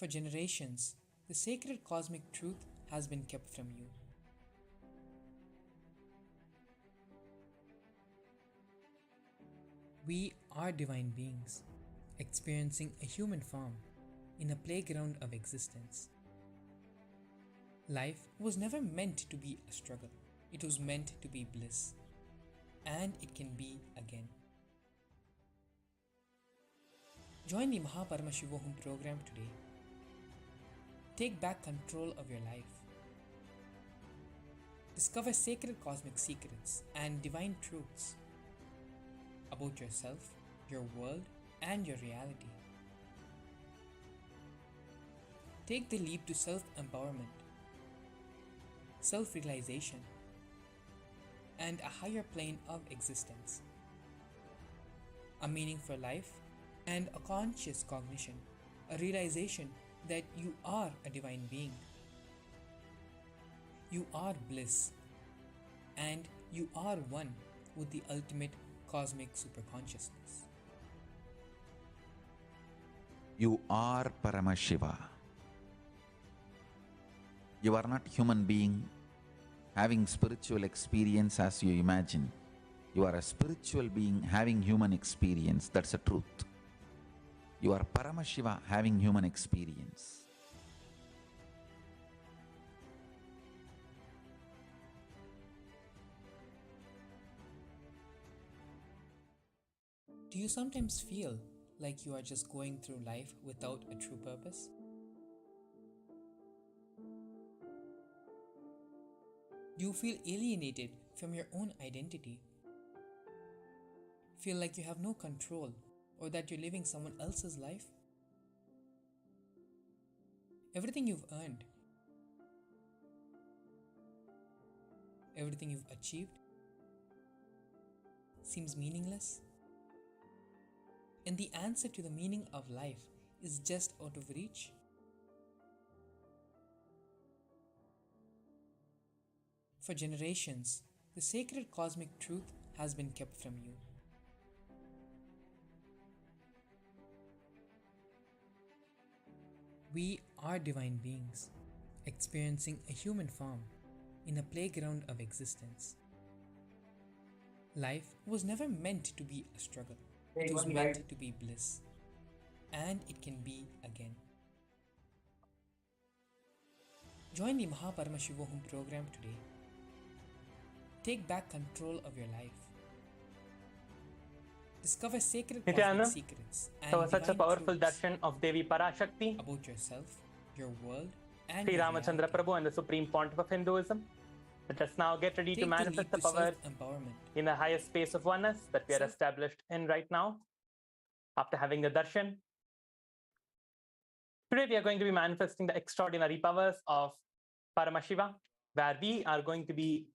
For generations, the sacred cosmic truth has been kept from you. We are divine beings, experiencing a human form in a playground of existence. Life was never meant to be a struggle, it was meant to be bliss, and it can be again. Join the Paramashivoham program today. Take back control of your life. Discover sacred cosmic secrets and divine truths about yourself, your world, and your reality. Take the leap to self-empowerment, self-realization, and a higher plane of existence. A meaning for life and a conscious cognition, a realization that you are a divine being. You are bliss, and you are one with the ultimate cosmic superconsciousness. You are Paramashiva. You are not human being having spiritual experience as you imagine. You are a spiritual being having human experience. That's the truth. You are Paramashiva having human experience. Do you sometimes feel like you are just going through life without a true purpose? Do you feel alienated from your own identity? Feel like you have no control or that you're living someone else's life? Everything you've earned, everything you've achieved seems meaningless? And the answer to the meaning of life is just out of reach? For generations, the sacred cosmic truth has been kept from you. We are divine beings, experiencing a human form in a playground of existence. Life was never meant to be a struggle, it was meant to be bliss, and it can be again. Join the Paramashivoham program today. Take back control of your life. Discover sacred cosmic Nithyananda, secrets and so such a divine powerful truths darshan of Devi Parashakti, about yourself, your world, and Sri your Ramachandra reality. Prabhu and the Supreme Pontiff of Hinduism. Let us now get ready to Take the manifest leap the to power self-empowerment, in the highest space of oneness that we are established in right now after having the darshan. Today we are going to be manifesting the extraordinary powers of Paramashiva, where we are going to be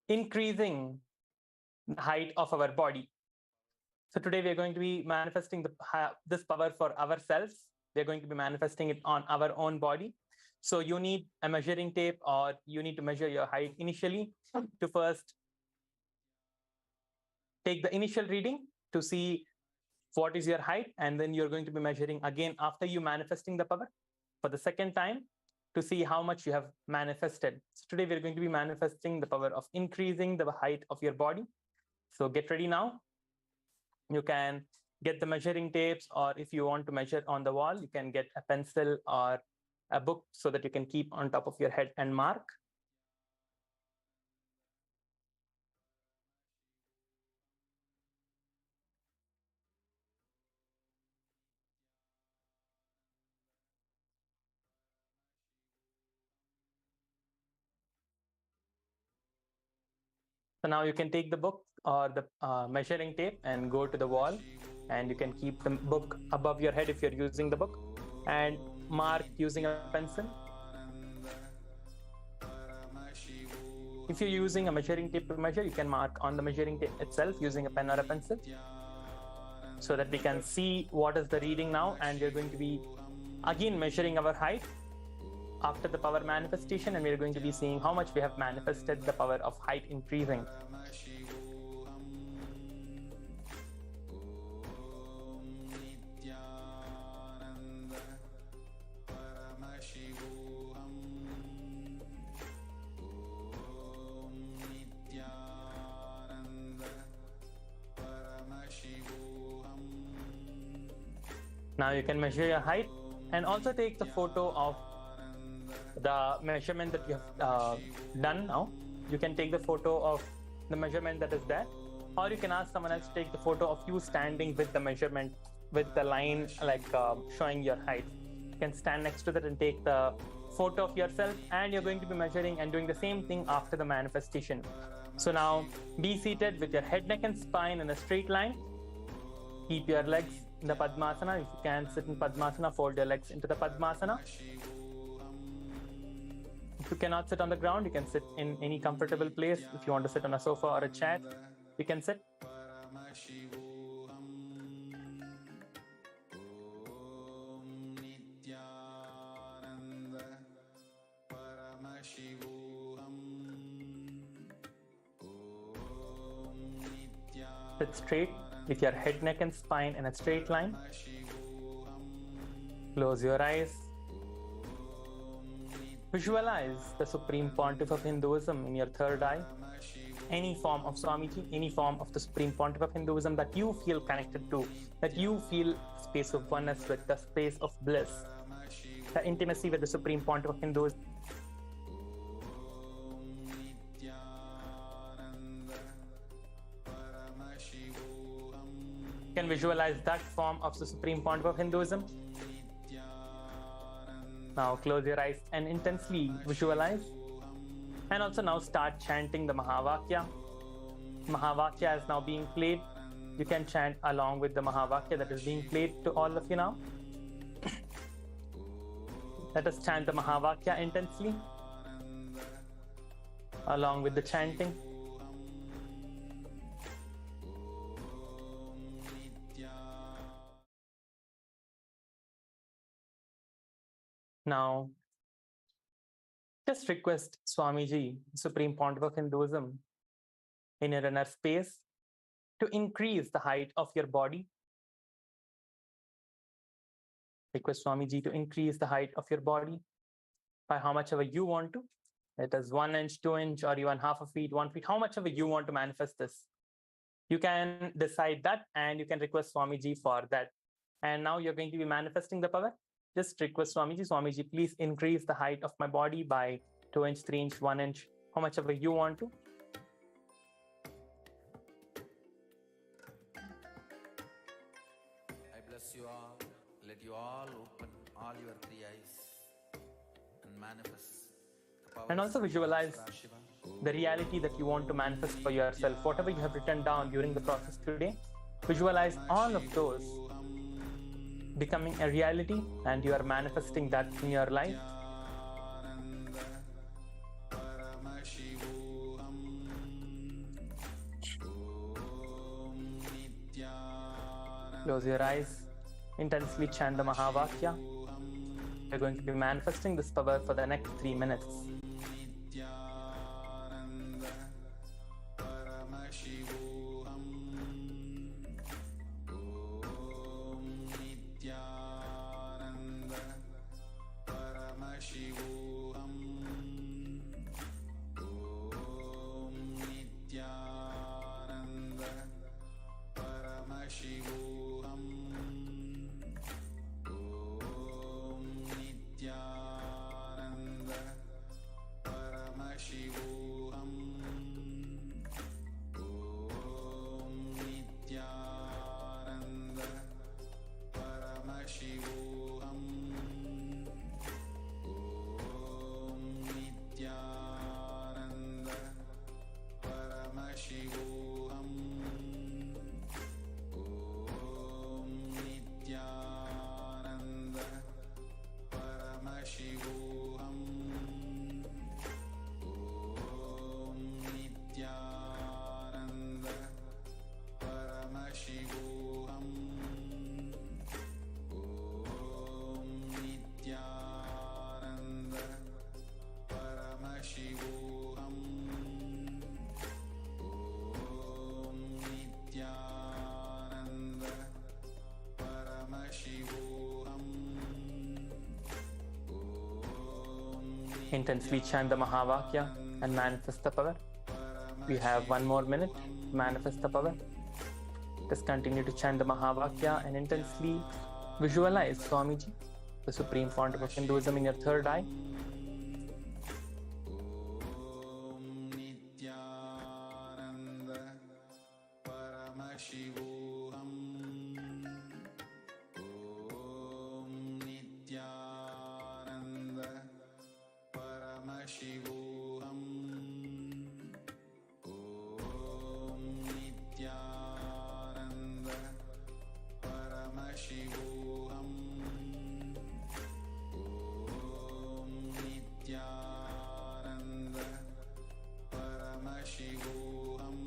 increasing the height of our body. So today we are going to be manifesting this power for ourselves. We are going to be manifesting it on our own body. So you need a measuring tape, or you need to measure your height initially to first take the initial reading to see what is your height, and then you're going to be measuring again after you manifesting the power for the second time to see how much you have manifested. So today we're going to be manifesting the power of increasing the height of your body. So get ready now. You can get the measuring tapes, or if you want to measure on the wall, you can get a pencil or a book so that you can keep on top of your head and mark. So now you can take the book or the measuring tape and go to the wall, and you can keep the book above your head if you're using the book, and mark using a pencil. If you're using a measuring tape to measure, you can mark on the measuring tape itself using a pen or a pencil so that we can see what is the reading now. And we're going to be again measuring our height after the power manifestation, and we're going to be seeing how much we have manifested the power of height increasing. Now you can measure your height and also take the photo of the measurement that you have done now. You can take the photo of the measurement that is there, or you can ask someone else to take the photo of you standing with the measurement, with the line like showing your height. You can stand next to that and take the photo of yourself, and you're going to be measuring and doing the same thing after the manifestation. So now be seated with your head, neck and spine in a straight line. Keep your legs in the Padmasana. If you can sit in Padmasana, fold your legs into the Padmasana. If you cannot sit on the ground, you can sit in any comfortable place. If you want to sit on a sofa or a chair, you can sit. Sit straight with your head, neck and spine in a straight line. Close your eyes. Visualize the Supreme Pontiff of Hinduism in your third eye. Any form of Swamiji, any form of the Supreme Pontiff of Hinduism that you feel connected to, that you feel space of oneness with, the space of bliss, the intimacy with the Supreme Pontiff of Hinduism. You can visualize that form of the Supreme Pontiff of Hinduism. Now close your eyes and intensely visualize. And also now start chanting the Mahavakya. Mahavakya is now being played. You can chant along with the Mahavakya that is being played to all of you now. Let us chant the Mahavakya intensely along with the chanting. Now, just request Swamiji, Supreme Pontiff of Hinduism, in your inner space to increase the height of your body. Request Swamiji to increase the height of your body by how much ever you want to. It is 1 inch, 2 inch, or even half a feet, 1 feet, how much ever you want to manifest this. You can decide that and you can request Swamiji for that. And now you're going to be manifesting the power. Just request Swamiji, Swamiji, please increase the height of my body by 2 inch, 3 inch, 1 inch, how much ever you want to. I bless you all. Let you all open all your 3 eyes and manifest the power. And also visualize the reality that you want to manifest for yourself. Whatever you have written down during the process today, visualize all of those becoming a reality, and you are manifesting that in your life. Close your eyes, intensely chant the Mahavakya. You're going to be manifesting this power for the next 3 minutes. Intensely chant the Mahavakya and manifest the power. We have 1 more minute to manifest the power. Just continue to chant the Mahavakya and intensely Visualize Swamiji, the Supreme Fount of Hinduism, in your third eye. Nithyananda Paramashivoham. Om Nithyananda Paramashivoham. Om Nithyananda Paramashivoham. Om Nithyananda Paramashivoham.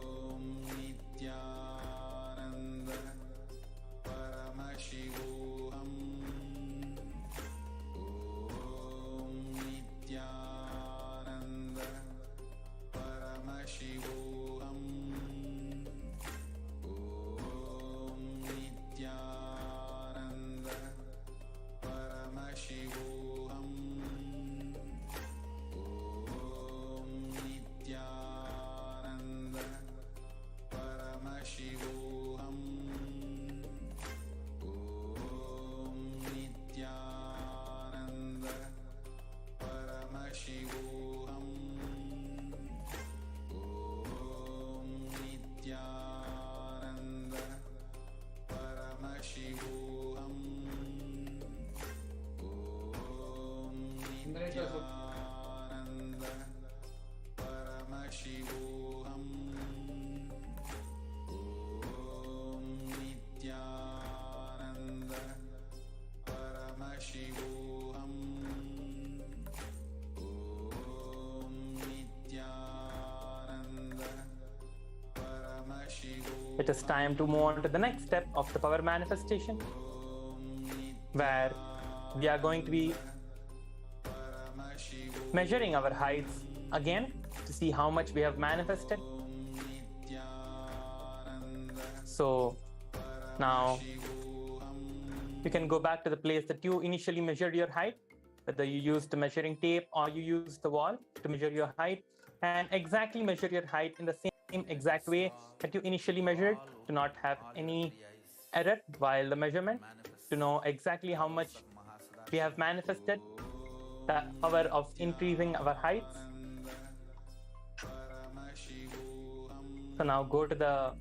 Om Nithyananda Paramashivoham. Om Nithyananda Paramashivoham. Om Nithyananda Paramashivoham. Om Nithyananda Paramashivoham. Om Nithyananda Paramashivoham. Om Nithyananda Paramashivoham. Om Nithyananda Paramashivoham. Om Nithyananda Paramashivoham. Om Nithyananda Paramashivoham. It is time to move on to the next step of the power manifestation, where we are going to be measuring our heights again to see how much we have manifested. So now you can go back to the place that you initially measured your height, whether you used the measuring tape or you used the wall to measure your height, and exactly measure your height in the same exact way that you initially measured, to not have any error while the measurement, to know exactly how much we have manifested, the power of increasing our heights. So now go to the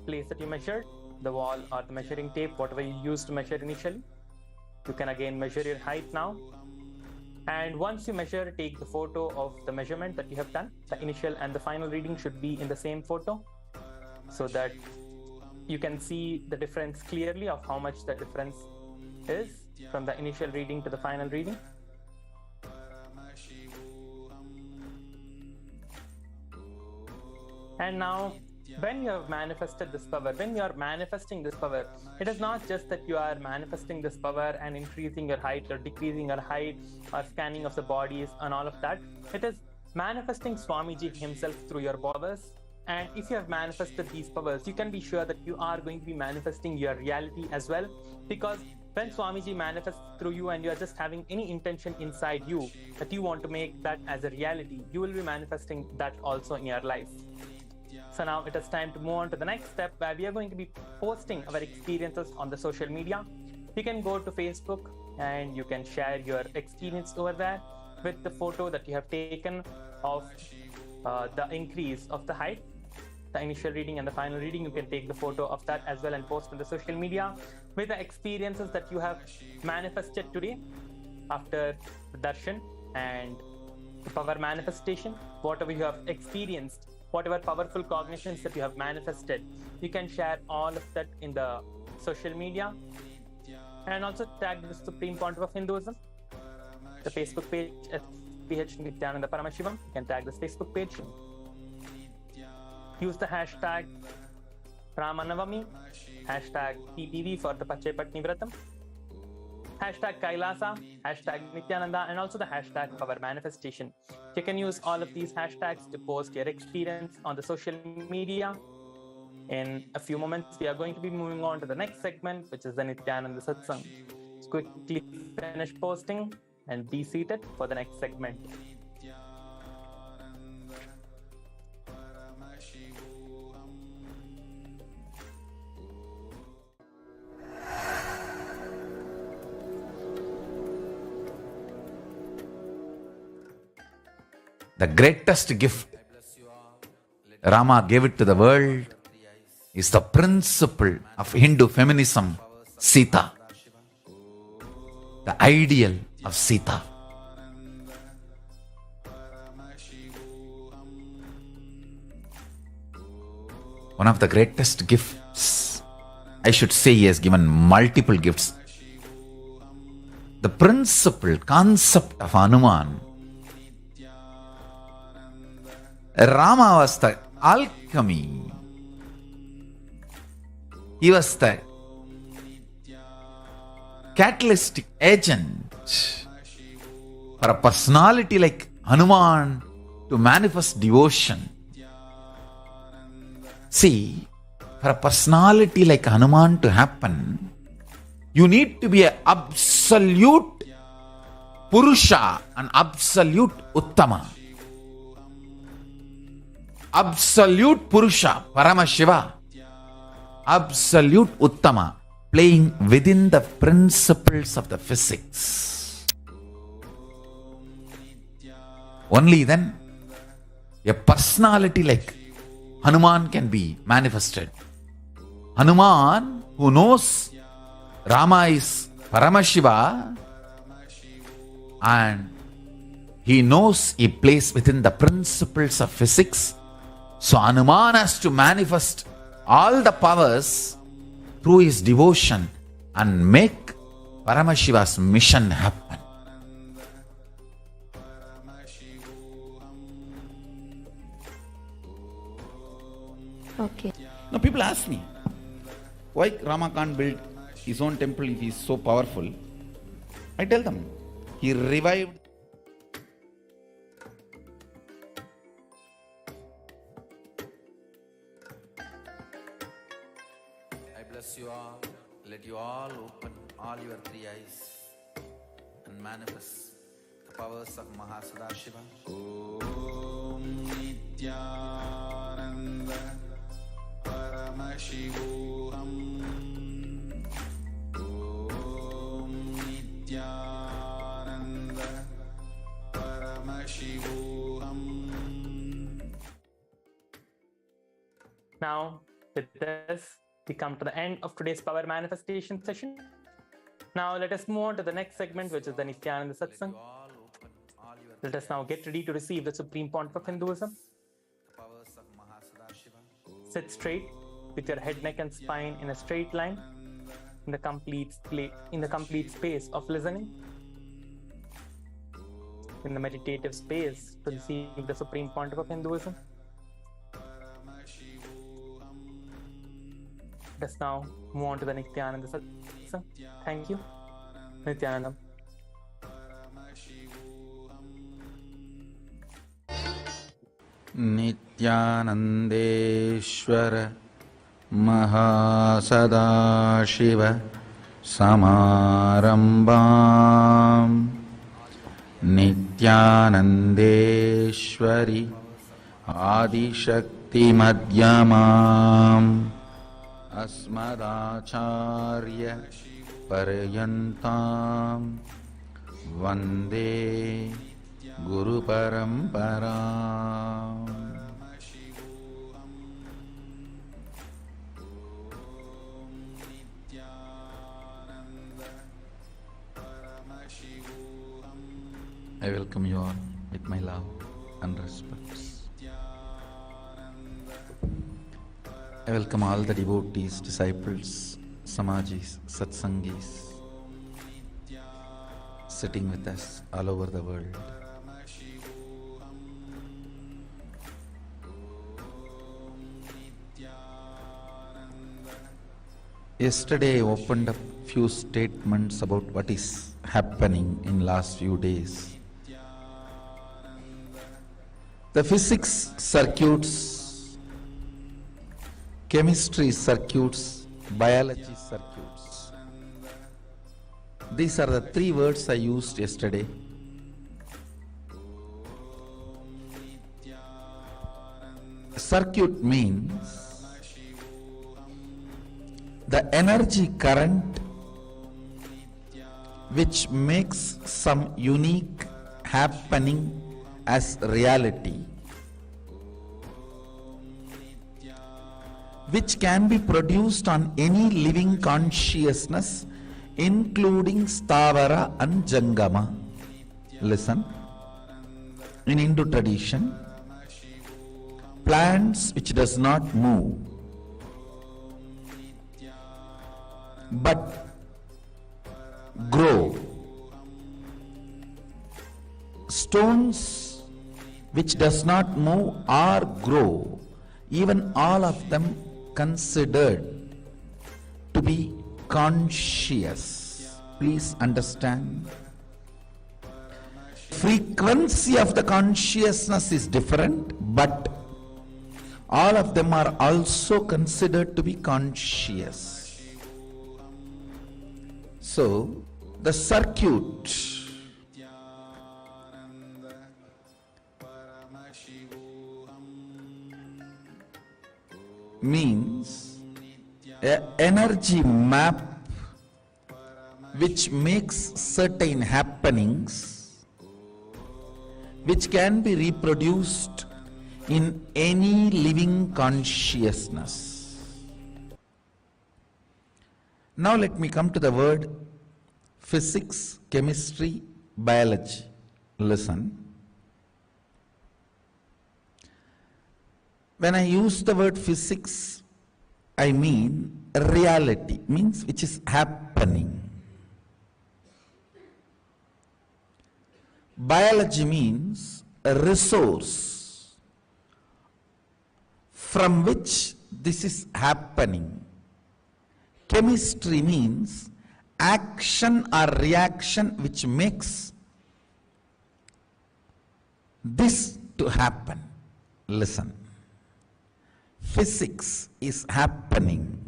place that you measured, the wall or the measuring tape, whatever you used to measure initially. You can again measure your height now. And once you measure, take the photo of the measurement that you have done. The initial and the final reading should be in the same photo, so that you can see the difference clearly of how much the difference is from the initial reading to the final reading. And now, when you have manifested this power, when you are manifesting this power, it is not just that you are manifesting this power and increasing your height or decreasing your height or scanning of the bodies and all of that. It is manifesting Swamiji himself through your powers. And if you have manifested these powers, you can be sure that you are going to be manifesting your reality as well. Because when Swamiji manifests through you and you are just having any intention inside you that you want to make that as a reality, you will be manifesting that also in your life. So now it is time to move on to the next step, where we are going to be posting our experiences on the social media. You can go to Facebook and you can share your experience over there with the photo that you have taken of the increase of the height, the initial reading and the final reading. You can take the photo of that as well and post on the social media with the experiences that you have manifested today after the darshan and the power manifestation. Whatever you have experienced, whatever powerful cognitions that you have manifested, you can share all of that in the social media, and also tag the Supreme Pontiff of Hinduism, the Facebook page at PH Nithyananda Paramashivam. You can tag this Facebook page. Use the hashtag Rama Navami, hashtag PPV for the Pache Patni Vratam, hashtag KAILASA, hashtag Nithyananda, and also the hashtag Power Manifestation. You can use all of these hashtags to post your experience on the social media. In a few moments, we are going to be moving on to the next segment, which is the Nithyananda Satsang. Let's quickly finish posting and be seated for the next segment. the greatest gift Rama gave it to the world is the principle of Hindu feminism, Sita, the ideal of Sita. One of the greatest gifts, I should say he has given multiple gifts. The principle, concept of Hanuman. Rama was the alchemy. He was the catalytic agent for a personality like Hanuman to manifest devotion. See, for a personality like Hanuman to happen, you need to be an absolute Purusha, an absolute Uttama. Absolute Purusha, Paramashiva. Absolute Uttama, playing within the principles of the physics. Only then a personality like Hanuman can be manifested. Hanuman, who knows Rama is Paramashiva, and he knows he plays within the principles of physics. So Hanuman has to manifest all the powers through his devotion and make Paramashiva's mission happen. Okay. Now people ask me, why Rama can't build his own temple if he is so powerful? I tell them, he revived. I bless you all. Let you all open all your three eyes and manifest the powers of Mahasadashiva. Om Nithyananda Paramashivoham. Om Nithyananda Paramashivoham. Now, with this, we come to the end of today's power manifestation session. Now, let us move on to the next segment, which is the Nithyananda Satsang. Let us now get ready to receive the Supreme Pontiff of Hinduism. Sit straight with your head, neck, and spine in a straight line in the complete space of listening, in the meditative space to receive the Supreme Pontiff of Hinduism. Let us now move on to the Nithyananda Satsang. Thank you. Nithyananda. Nithyanandeshwara Mahasadashiva Samarambam Nithyanandeshwari Adishakti Madhyamam Asmadacharya Paryantam Vande Guru Paramparam. I welcome you all with my love and respects. I welcome all the devotees, disciples, samajis, satsangis sitting with us all over the world. Yesterday I opened up few statements about what is happening in last few days. The physics circuits, chemistry circuits, biology circuits. These are the three words I used yesterday. Circuit means the energy current which makes some unique happening as reality, which can be produced on any living consciousness, including Stavara and Jangama. Listen. In Hindu tradition, plants which does not move, but grow, stones which does not move or grow, even all of them considered to be conscious. Please understand. Frequency of the consciousness is different, but all of them are also considered to be conscious. So, the circuit means an energy map which makes certain happenings which can be reproduced in any living consciousness. Now let me come to the word physics, chemistry, biology. Listen. When I use the word physics, I mean reality, means which is happening. Biology means a resource from which this is happening. Chemistry means action or reaction which makes this to happen. Listen. Physics is happening.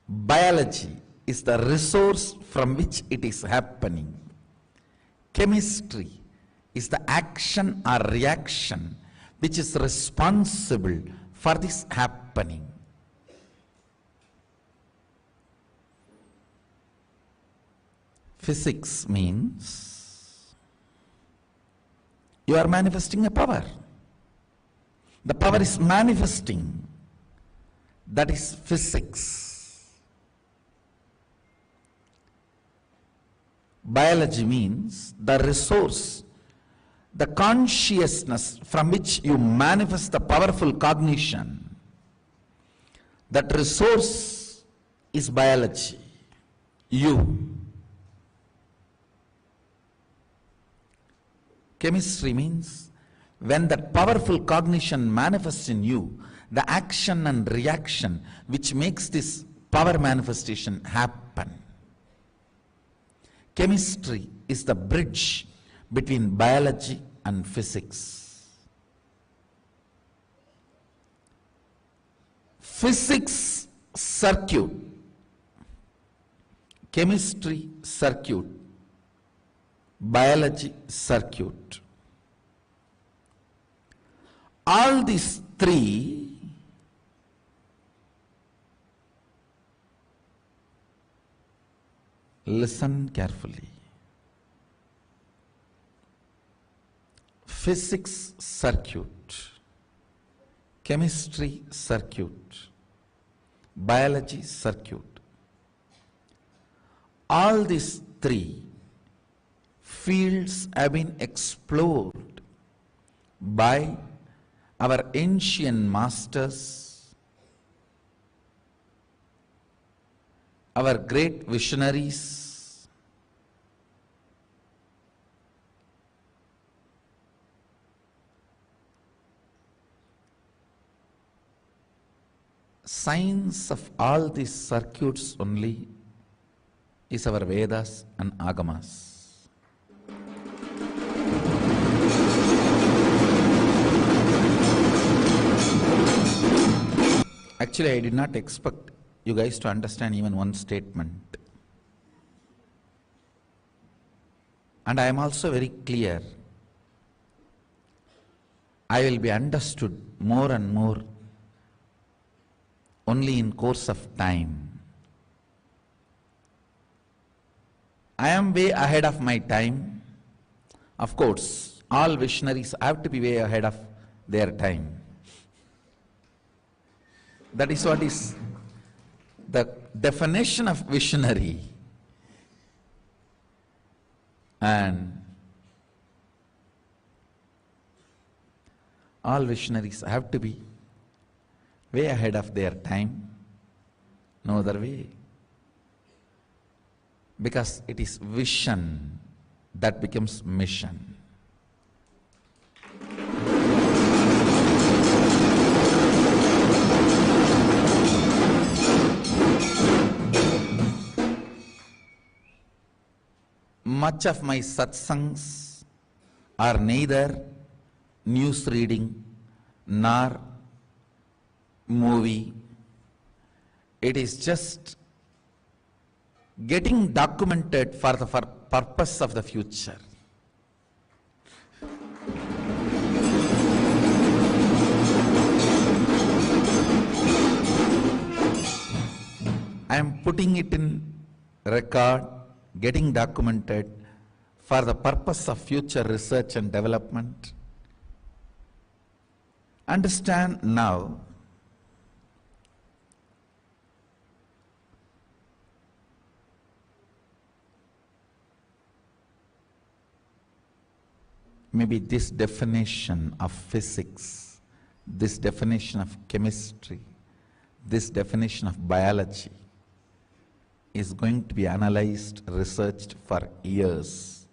Biology is the resource from which it is happening. Chemistry is the action or reaction which is responsible for this happening. Physics means you are manifesting a power. The power is manifesting. That is physics. Biology means the resource, the consciousness from which you manifest the powerful cognition. That resource is biology, you. Chemistry means when that powerful cognition manifests in you, the action and reaction which makes this power manifestation happen. Chemistry is the bridge between biology and physics. Physics circuit, chemistry circuit, biology circuit. All these three listen carefully. Physics circuit, chemistry circuit, biology circuit. All these three fields have been explored by our ancient masters, our great visionaries, science of all these circuits only is our Vedas and Agamas. Actually, I did not expect you guys to understand even one statement. And I am also very clear. I will be understood more and more only in course of time. I am way ahead of my time. Of course, all visionaries have to be way ahead of their time. That is what is the definition of visionary. And all visionaries have to be way ahead of their time. No other way. Because it is vision that becomes mission. Much of my satsangs are neither news reading nor movie. It is just getting documented for the purpose of the future. I am putting it in record, getting documented for the purpose of future research and development. Understand now, maybe this definition of physics, this definition of chemistry, this definition of biology is going to be analyzed, researched for years.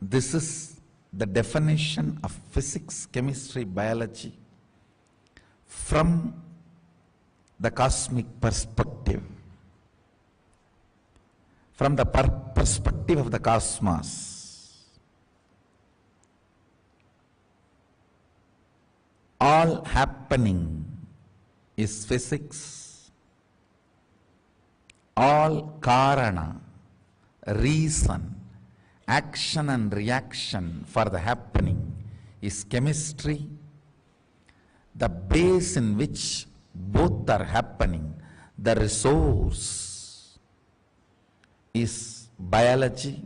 This is the definition of physics, chemistry, biology from the cosmic perspective, from the perspective of the cosmos. All happening is physics. All karana, reason, action and reaction for the happening is chemistry. The base in which both are happening, the resource, is biology.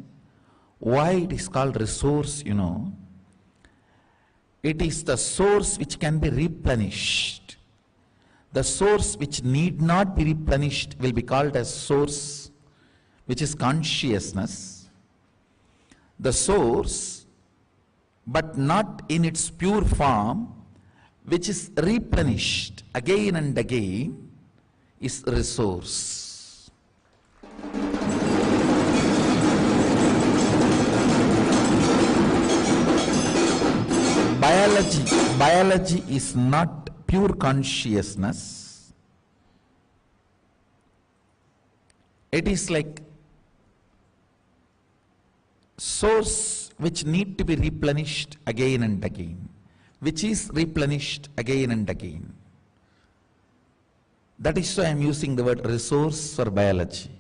Why it is called resource, you know? It is the source which can be replenished. The source which need not be replenished will be called as source, which is consciousness. The source, but not in its pure form, which is replenished again and again, is resource. Biology is not pure consciousness. It is like source which need to be replenished again and again, which is replenished again and again. That is why I am using the word resource for biology.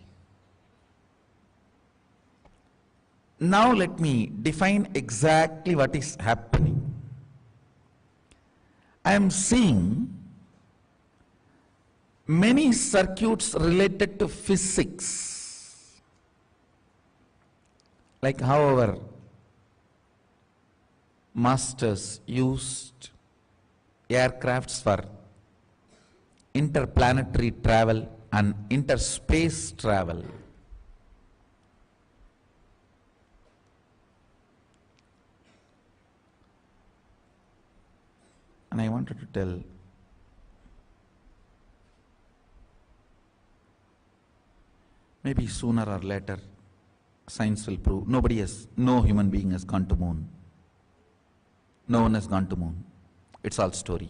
Now let me define exactly what is happening. I am seeing many circuits related to physics, like how our masters used aircrafts for interplanetary travel and interspace travel. And I wanted to tell, maybe sooner or later, science will prove no human being has gone to moon. No one has gone to moon. It's all story.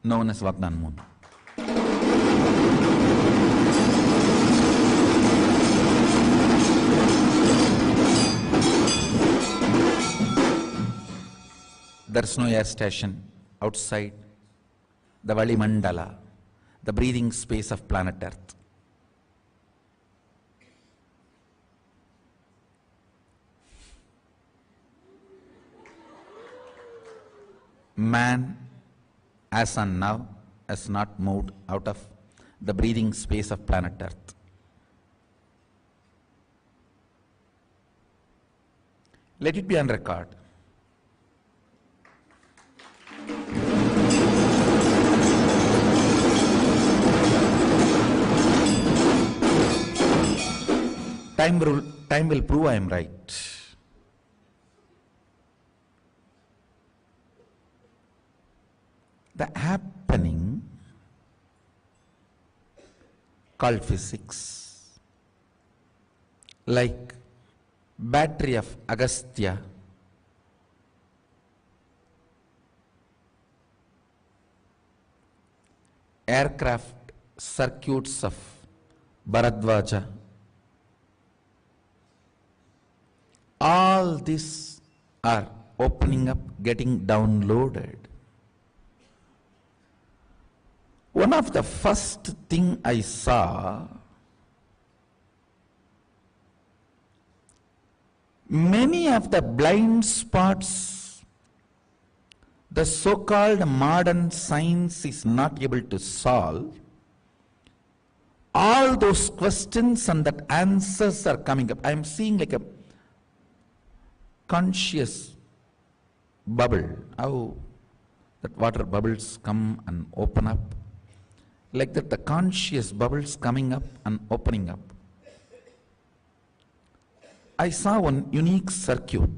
No one has walked on moon. There's no air station outside the Vali Mandala, the breathing space of planet Earth. Man, as on now, has not moved out of the breathing space of planet Earth. Let it be on record. Time will prove I am right. The happening called physics, like battery of Agastya, aircraft circuits of Bharadwaja, all these are opening up, getting downloaded. One of the first thing I saw, many of the blind spots the so-called modern science is not able to solve, all those questions and that answers are coming up. I am seeing like a conscious bubble, how that water bubbles come and open up. Like that, the conscious bubbles coming up and opening up. I saw one unique circuit.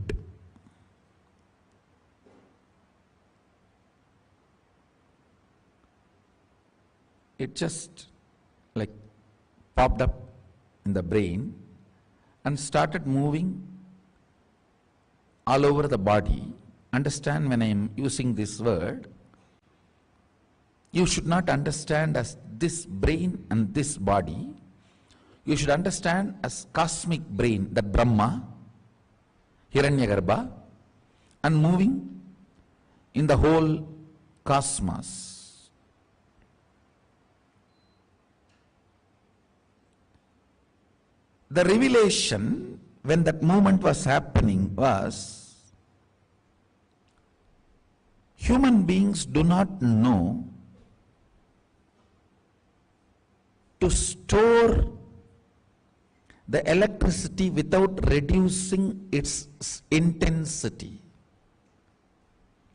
It just like popped up in the brain and started moving all over the body. Understand, when I am using this word, you should not understand as this brain and this body. You should understand as cosmic brain, that Brahma, Hiranyagarbha, and moving in the whole cosmos. The revelation when that movement was happening was, human beings do not know to store the electricity without reducing its intensity.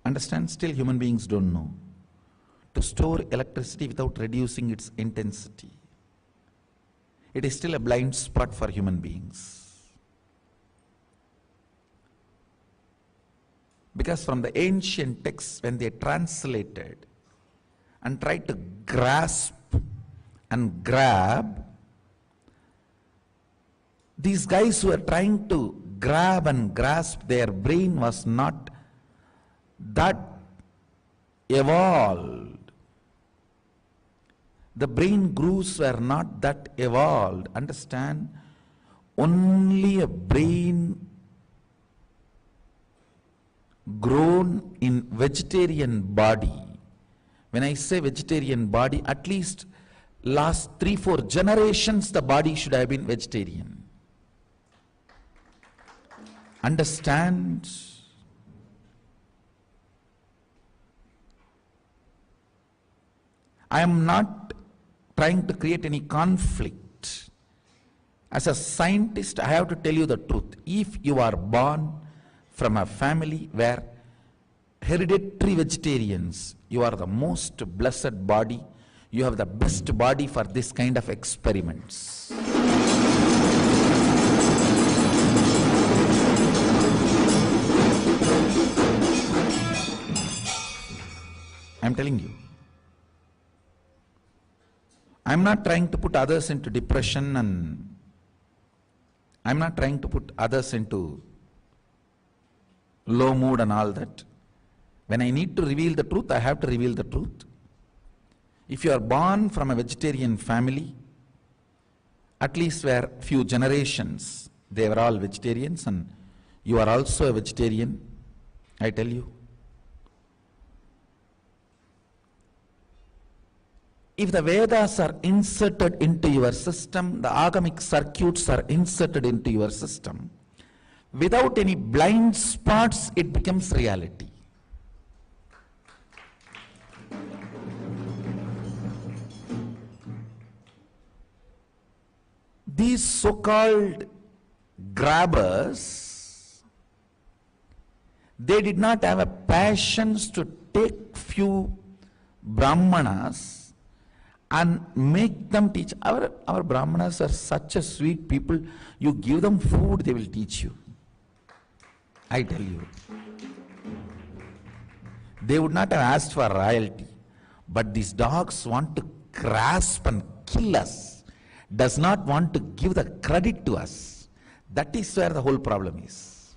Understand? Still human beings don't know to store electricity without reducing its intensity. It is still a blind spot for human beings. Because from the ancient texts, when they translated and tried to grasp and grab, these guys who were trying to grab and grasp, their brain was not that evolved. The brain grooves were not that evolved. Understand? Only a brain grown in vegetarian body. When I say vegetarian body, at least last 3-4 generations the body should have been vegetarian. Understand? I am not trying to create any conflict. As a scientist, I have to tell you the truth. If you are born from a family where hereditary vegetarians, you are the most blessed body. You have the best body for this kind of experiments. I am telling you. I am not trying to put others into depression, and I am not trying to put others into low mood and all that. When I need to reveal the truth, I have to reveal the truth. If you are born from a vegetarian family, at least where few generations, they were all vegetarians, and you are also a vegetarian, I tell you, if the Vedas are inserted into your system, the agamic circuits are inserted into your system, without any blind spots, it becomes reality. These so-called grabbers They did not have a passions to take few Brahmanas and make them teach. Our Brahmanas are such a sweet people. You give them food, they will teach you. I tell you. They would not have asked for royalty. But these dogs want to grasp and kill us. Does not want to give the credit to us. That is where the whole problem is.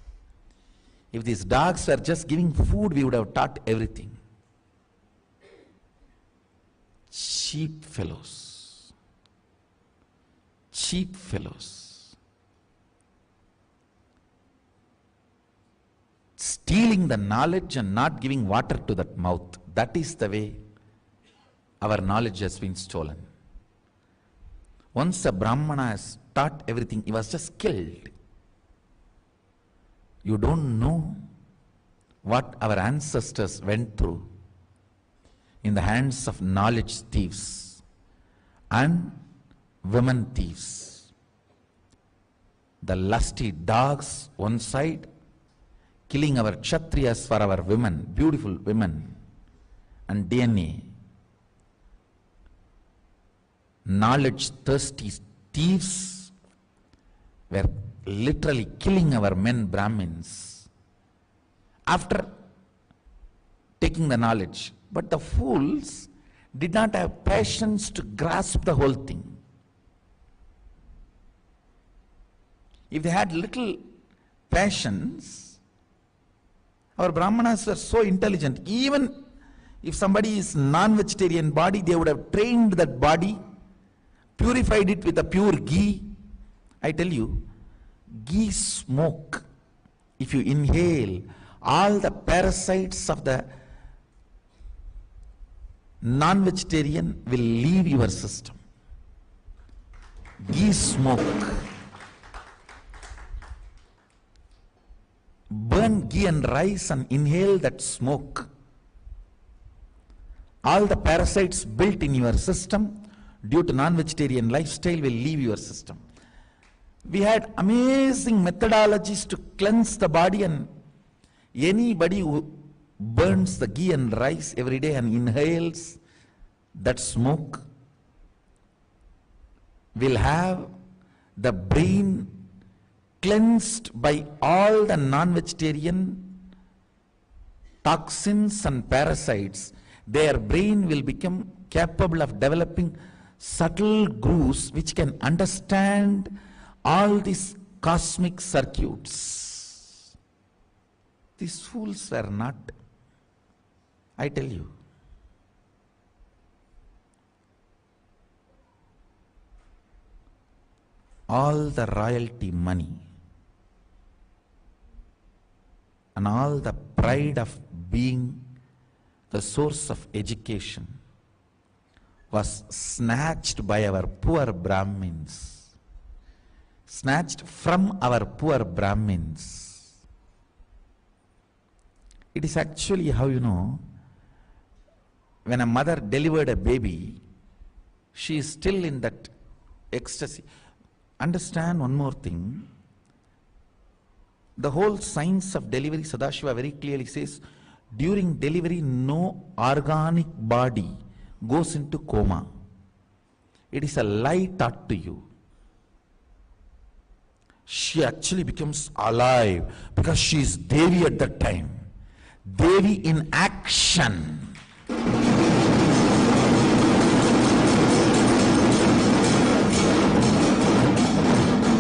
If these dogs were just giving food, we would have taught everything. Cheap fellows. Cheap fellows. Stealing the knowledge and not giving water to that mouth. That is the way our knowledge has been stolen. Once a Brahmana has taught everything, he was just killed. You don't know what our ancestors went through in the hands of knowledge thieves and women thieves. The lusty dogs one side, killing our Kshatriyas for our women, beautiful women, and DNA. Knowledge thirsty thieves were literally killing our men Brahmins after taking the knowledge. But the fools did not have patience to grasp the whole thing. If they had little patience, our Brahmanas were so intelligent. Even if somebody is non-vegetarian body, they would have trained that body, purified it with a pure ghee. I tell you, ghee smoke, if you inhale, all the parasites of the non-vegetarian will leave your system. Ghee smoke. Burn ghee and rice and inhale that smoke. All the parasites built in your system due to non-vegetarian lifestyle will leave your system. We had amazing methodologies to cleanse the body, and anybody who burns the ghee and rice every day and inhales that smoke will have the brain cleansed by all the non-vegetarian toxins and parasites. Their brain will become capable of developing subtle grooves which can understand all these cosmic circuits. These fools were not, I tell you. All the royalty money and all the pride of being the source of education was snatched by our poor Brahmins, snatched from our poor Brahmins. It is actually how, when a mother delivered a baby, she is still in that ecstasy. Understand one more thing. The whole science of delivery, Sadashiva very clearly says, during delivery, no organic body goes into coma. It is a lie taught to you. She actually becomes alive because she is Devi at that time. Devi in action.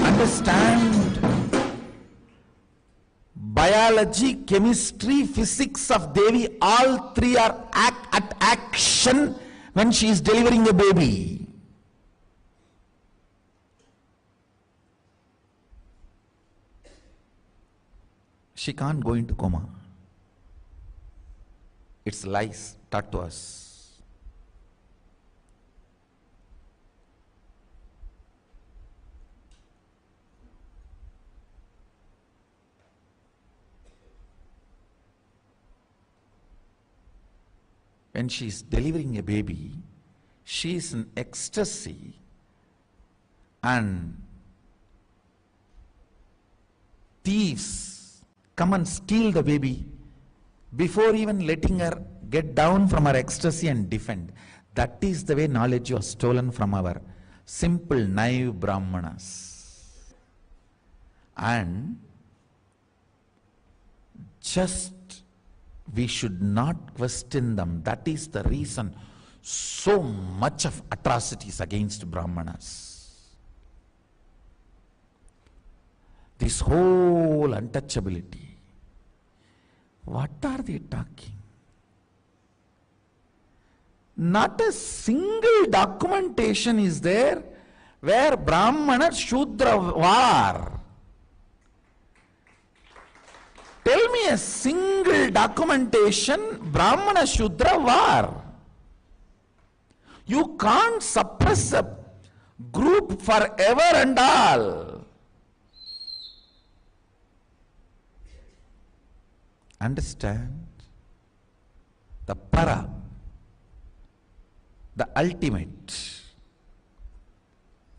Understand? Biology, chemistry, physics of Devi, all three are at action when she is delivering a baby. She can't go into coma. It's lies taught to us. When she is delivering a baby, she is in ecstasy, and thieves come and steal the baby before even letting her get down from her ecstasy and defend. That is the way knowledge was stolen from our simple, naive Brahmanas. And just we should not question them. That is the reason so much of atrocities against Brahmanas. This whole untouchability. What are they talking? Not a single documentation is there where Brahmana Shudra war. Tell me a single documentation, Brahmana Shudra war. You can't suppress a group forever and all. Understand? The para, the ultimate.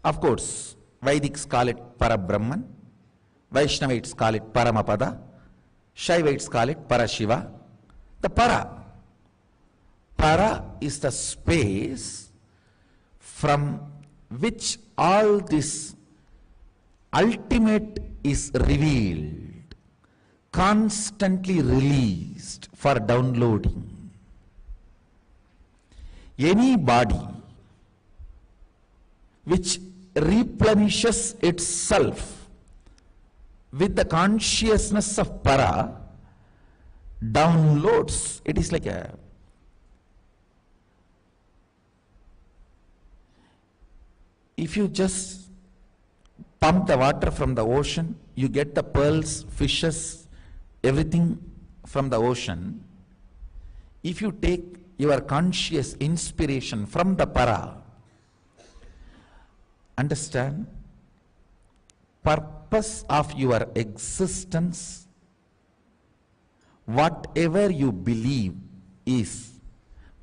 Of course, Vedics call it Para Brahman, Vaishnavites call it Paramapada, Shaivites call it Parashiva. The para. Para is the space from which all this ultimate is revealed, constantly released for downloading. Any body which replenishes itself with the consciousness of para downloads. It is like a if you just pump the water from the ocean, you get the pearls, fishes, everything from the ocean. If you take your conscious inspiration from the para, understand, purpose of your existence, whatever you believe is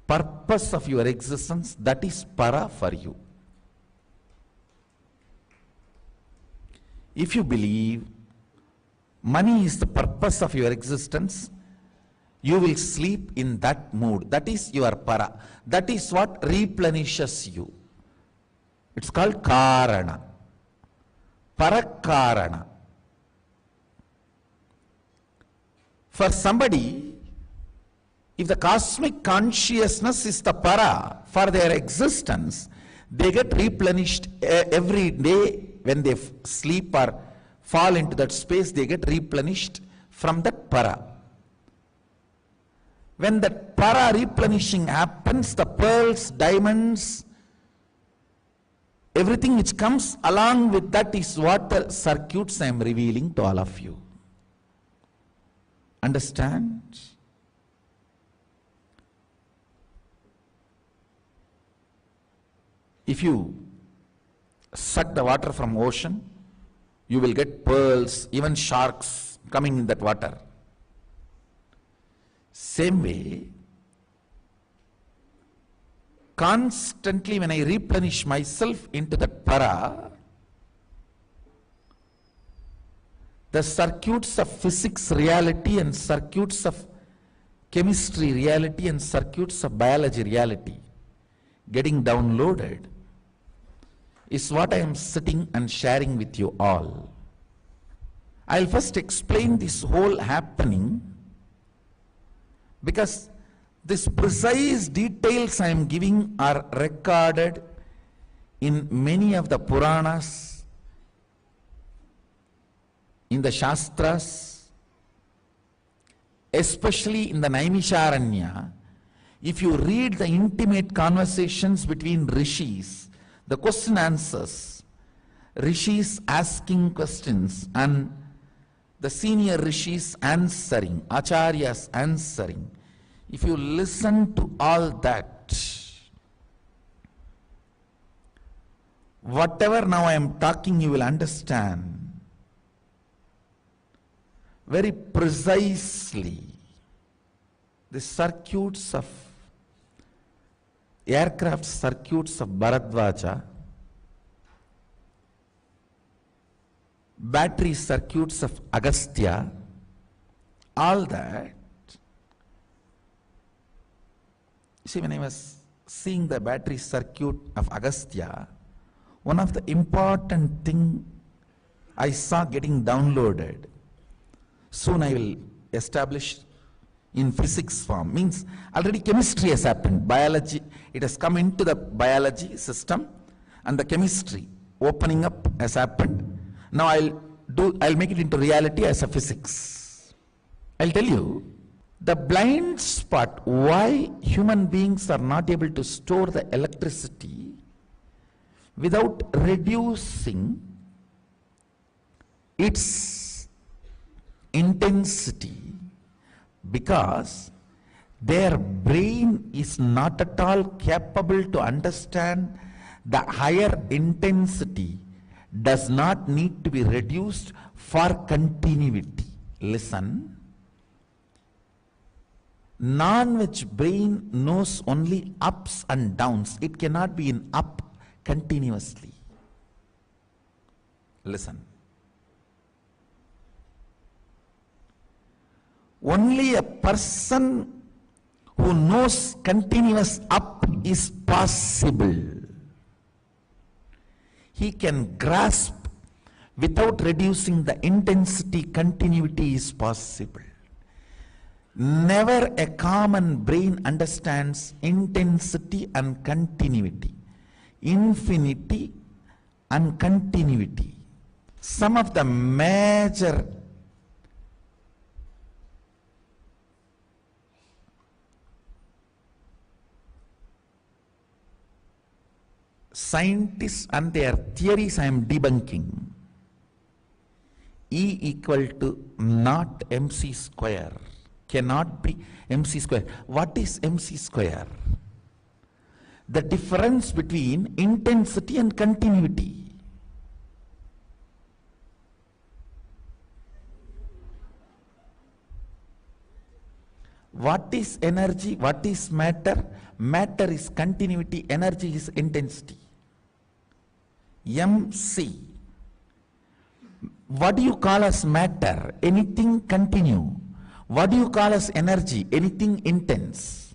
purpose of your existence, that is para for you. If you believe money is the purpose of your existence, you will sleep in that mood. That is your para. That is what replenishes you. It's called karana. Parakarana. For somebody, if the cosmic consciousness is the para for their existence, they get replenished every day. When they sleep or fall into that space, they get replenished from that para. When that para replenishing happens, the pearls, diamonds, everything which comes along with that is what the circuits I am revealing to all of you. Understand? If you suck the water from ocean, you will get pearls, even sharks coming in that water. Same way, constantly when I replenish myself into that para, the circuits of physics reality and circuits of chemistry reality and circuits of biology reality getting downloaded is what I am sitting and sharing with you all. I'll first explain this whole happening because these precise details I am giving are recorded in many of the Puranas, in the Shastras, especially in the Naimisharanya. If you read the intimate conversations between rishis, the question answers, rishis asking questions and the senior rishis answering, acharyas answering. If you listen to all that, whatever now I am talking, you will understand very precisely the circuits of aircraft circuits of Bharadwaja, battery circuits of Agastya, all that See, when I was seeing the battery circuit of Agastya, one of the important thing I saw getting downloaded. Soon I will establish in physics form. Means already chemistry has happened. Biology, it has come into the biology system, and the chemistry opening up has happened. Now I'll make it into reality as a physics. I'll tell you, the blind spot why human beings are not able to store the electricity without reducing its intensity, because their brain is not at all capable to understand the higher intensity does not need to be reduced for continuity. Listen. Non-veg brain knows only ups and downs. It cannot be in up continuously. Listen. Only a person who knows continuous up is possible. He can grasp without reducing the intensity. Continuity is possible. Never a common brain understands intensity and continuity, infinity and continuity. Some of the major scientists and their theories I am debunking. E equal to not mc square. Cannot be mc square. What is mc square? The difference between intensity and continuity. What is energy? What is matter? Matter is continuity, energy is intensity. MC. What do you call as matter? Anything continue. What do you call as energy? Anything intense.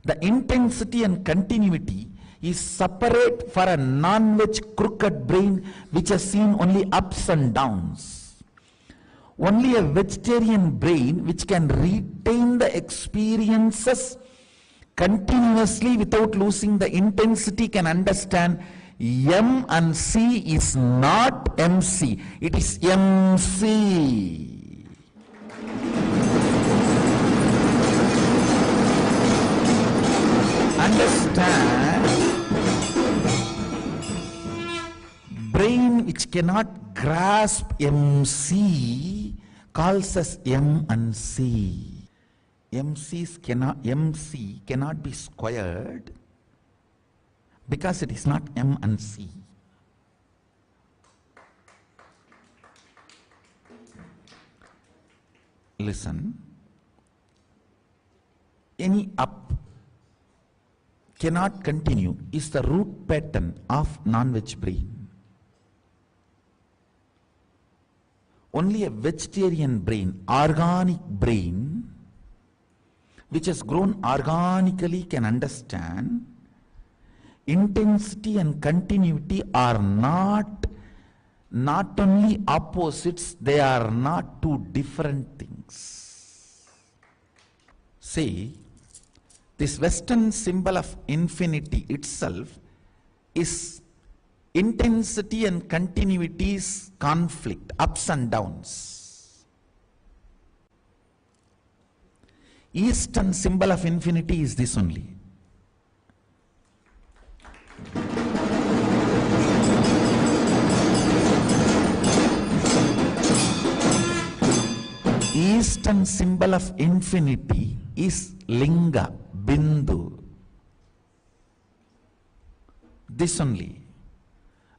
The intensity and continuity is separate for a non-veg crooked brain which has seen only ups and downs. Only a vegetarian brain which can retain the experiences continuously without losing the intensity can understand M and C is not MC, it is MC. Understand, brain which cannot grasp MC calls us M and C. MC cannot be squared because it is not M and C. Listen, any up cannot continue is the root pattern of non-veg brain. Only a vegetarian brain, organic brain, which has grown organically can understand intensity and continuity are not only opposites, they are not two different things. See, this Western symbol of infinity itself is intensity and continuity's conflict, ups and downs. Eastern symbol of infinity is this only. Eastern symbol of infinity is linga, bindu. This only.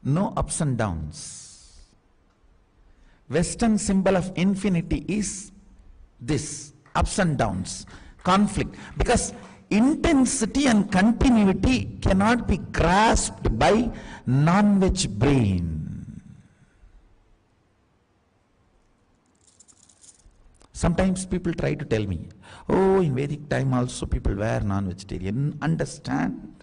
No ups and downs. Western symbol of infinity is this, ups and downs, conflict. Because intensity and continuity cannot be grasped by non-veg brain. Sometimes people try to tell me, oh, in Vedic time also people were non-vegetarian. Understand?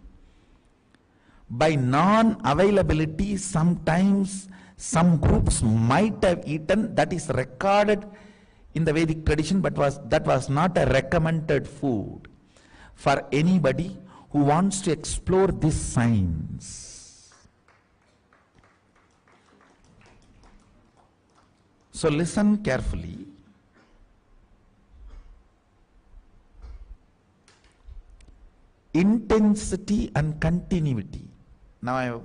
By non-availability, sometimes some groups might have eaten, that is recorded in the Vedic tradition, but that was not a recommended food for anybody who wants to explore this science. So listen carefully. Intensity and continuity. Now I have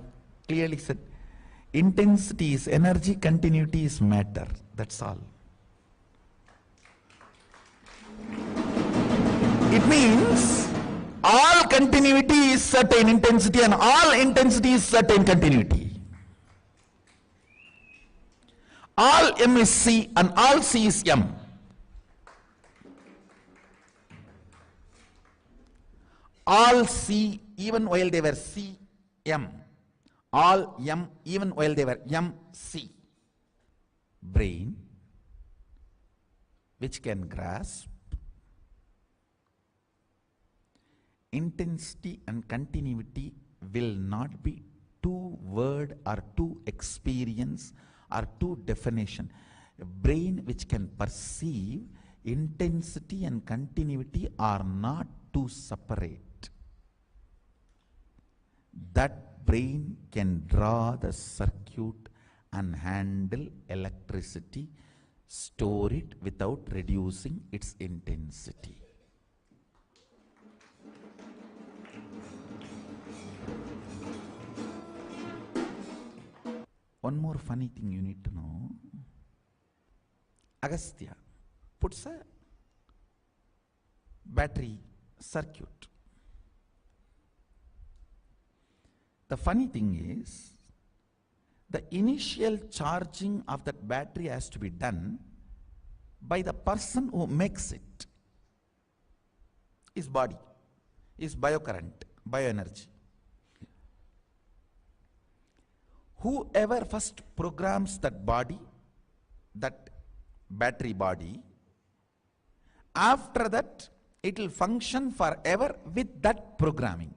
clearly said, intensity is energy, continuity is matter. That's all. It means all continuity is certain intensity and all intensity is certain continuity. All M is C and all C is M. All C, even while they were C, M. All M, even while they were M, C. Brain, which can grasp intensity and continuity, will not be two word or two experience or two definition. A brain which can perceive intensity and continuity are not two separate. That brain can draw the circuit and handle electricity, store it without reducing its intensity. One more funny thing you need to know. Agastya puts a battery circuit. The funny thing is, the initial charging of that battery has to be done by the person who makes it. His body, his biocurrent, bioenergy. Whoever first programs that body, that battery body, after that it will function forever with that programming.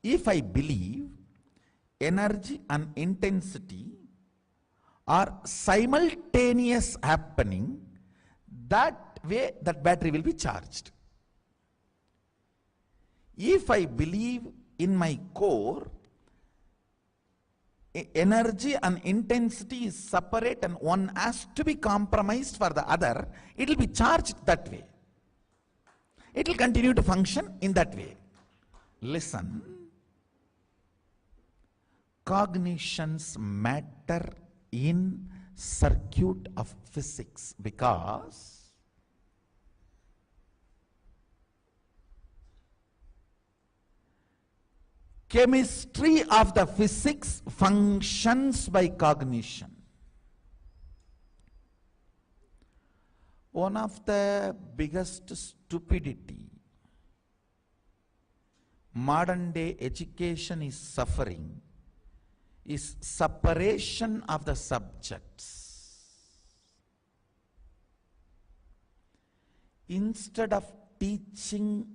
If I believe energy and intensity are simultaneous happening, that way that battery will be charged. If I believe in my core, energy and intensity is separate and one has to be compromised for the other, it will be charged that way. It will continue to function in that way. Listen. Cognitions matter in circuit of physics because chemistry of the physics functions by cognition. One of the biggest stupidity modern day education is suffering is separation of the subjects. Instead of teaching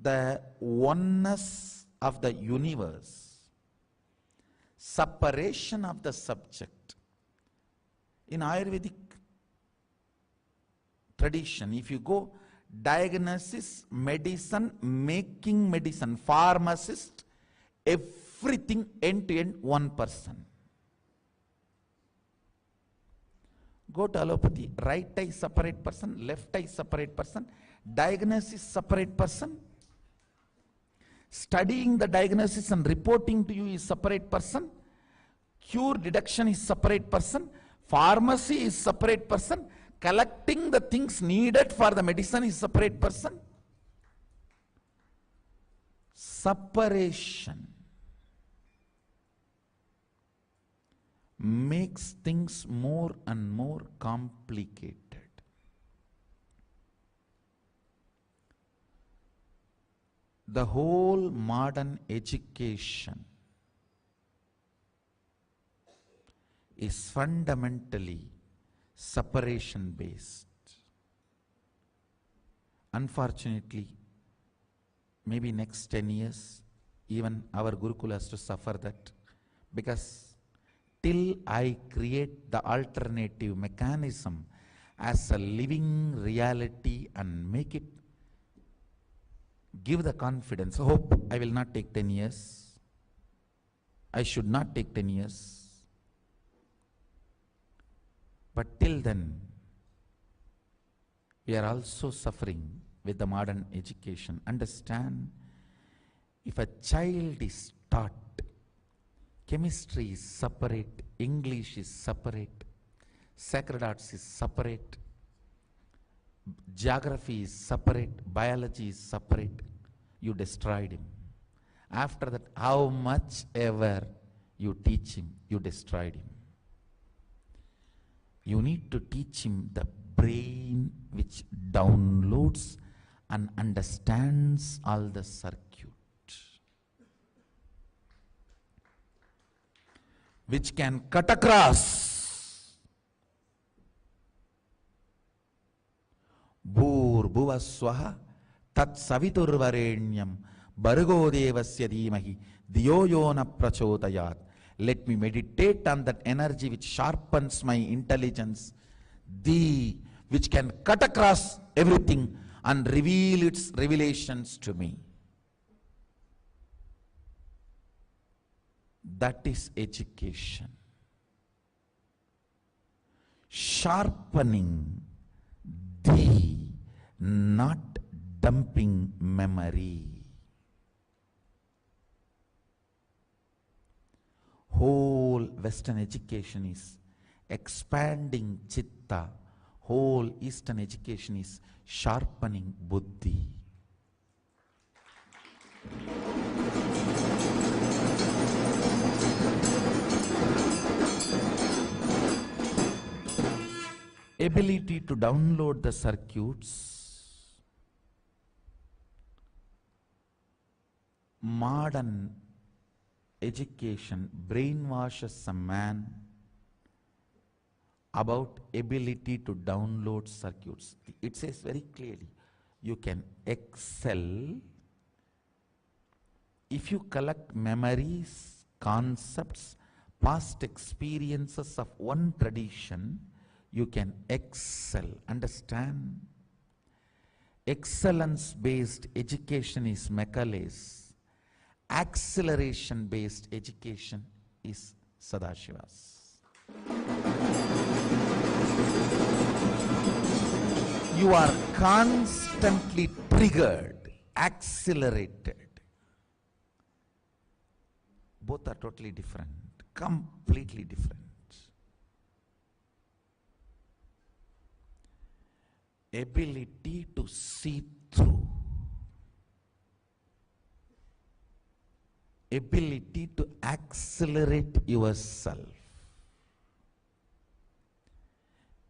the oneness of the universe, separation of the subject. In Ayurvedic tradition, if you go diagnosis, medicine, making medicine, pharmacist, everything end to end one person. Go to allopathy, right eye separate person, left eye separate person, diagnosis separate person, studying the diagnosis and reporting to you is separate person, cure deduction is separate person, pharmacy is separate person, collecting the things needed for the medicine is separate person. Separation makes things more and more complicated. The whole modern education is fundamentally separation based. Unfortunately, maybe next 10 years, even our Gurukul has to suffer that, because till I create the alternative mechanism as a living reality and make it, give the confidence, hope I will not take 10 years. I should not take 10 years. But till then, we are also suffering with the modern education. Understand, if a child is taught chemistry is separate, English is separate, sacred arts is separate, geography is separate, biology is separate, you destroyed him. After that, how much ever you teach him, you destroyed him. You need to teach him the brain which downloads and understands all the circuit, which can cut across. Bhur swaha tat saviturvarenyam Bhargo devasya dhimahi dhiyo yona prachodayat. Let me meditate on that energy which sharpens my intelligence, which can cut across everything and reveal its revelations to me. That is education. Sharpening not dumping memory. Whole Western education is expanding chitta. Whole Eastern education is sharpening buddhi. Ability to download the circuits. Modern education brainwashes a man about ability to download circuits. It says very clearly, you can excel if you collect memories, concepts, past experiences of one tradition. You can excel. Understand? Excellence-based education is Mekales. Acceleration-based education is Sadashiva's. You are constantly triggered, accelerated. Both are totally different, completely different. Ability to see through. Ability to accelerate yourself.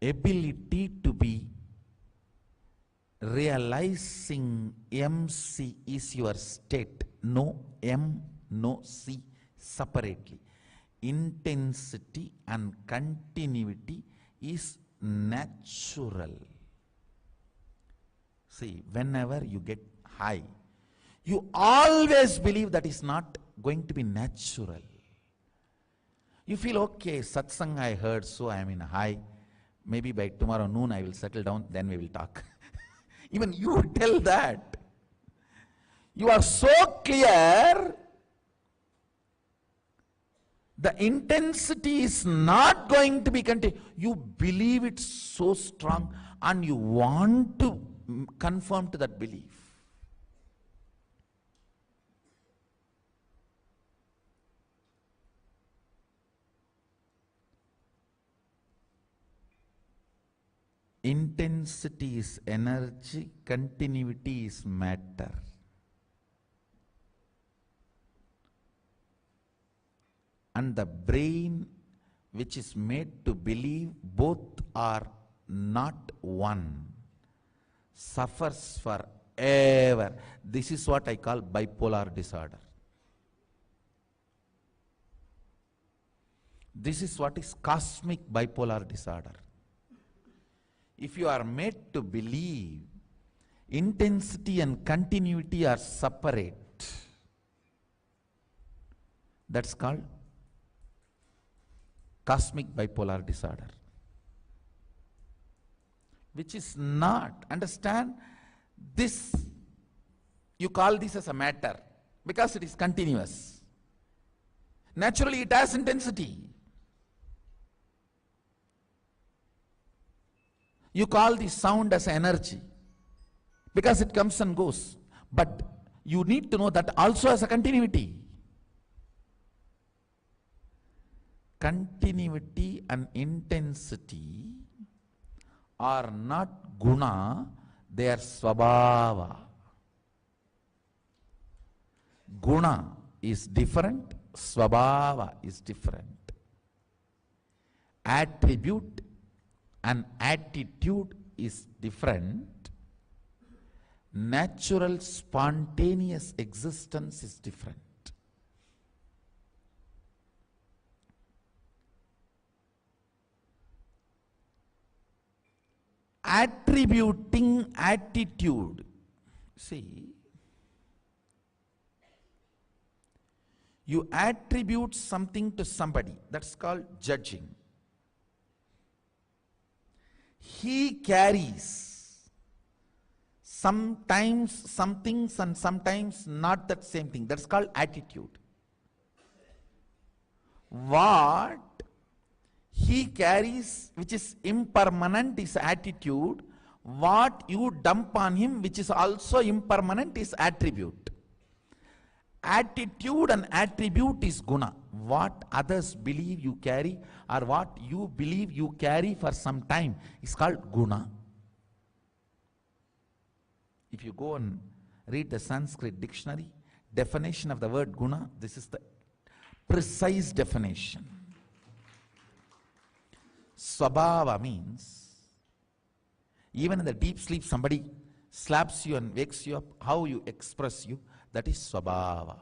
Ability to be realizing MC is your state. No M, no C separately. Intensity and continuity is natural. See, whenever you get high, you always believe that is not going to be natural. You feel, okay, satsang I heard, so I am in a high. Maybe by tomorrow noon I will settle down, then we will talk. Even you tell that. You are so clear. The intensity is not going to be continued. You believe it so strong and you want to conform to that belief. Intensity is energy, continuity is matter. And the brain, which is made to believe both are not one, suffers forever. This is what I call bipolar disorder. This is what is cosmic bipolar disorder. If you are made to believe intensity and continuity are separate, that's called cosmic bipolar disorder, which is not. Understand this, you call this as a matter because it is continuous. Naturally it has intensity. You call the sound as energy because it comes and goes. But you need to know that also has a continuity. Continuity and intensity are not guna, they are svabhava. Guna is different, svabhava is different. Attribute and attitude is different. Natural, spontaneous existence is different. Attributing attitude. See, you attribute something to somebody, that's called judging. He carries sometimes some things and sometimes not that same thing. That's called attitude. What he carries, which is impermanent, is attitude. What you dump on him, which is also impermanent, is attribute. Attitude and attribute is guna. What others believe you carry or what you believe you carry for some time is called guna. If you go and read the Sanskrit dictionary, definition of the word guna, this is the precise definition. Swabhava means, even in the deep sleep somebody slaps you and wakes you up, how you express you, that is swabhava.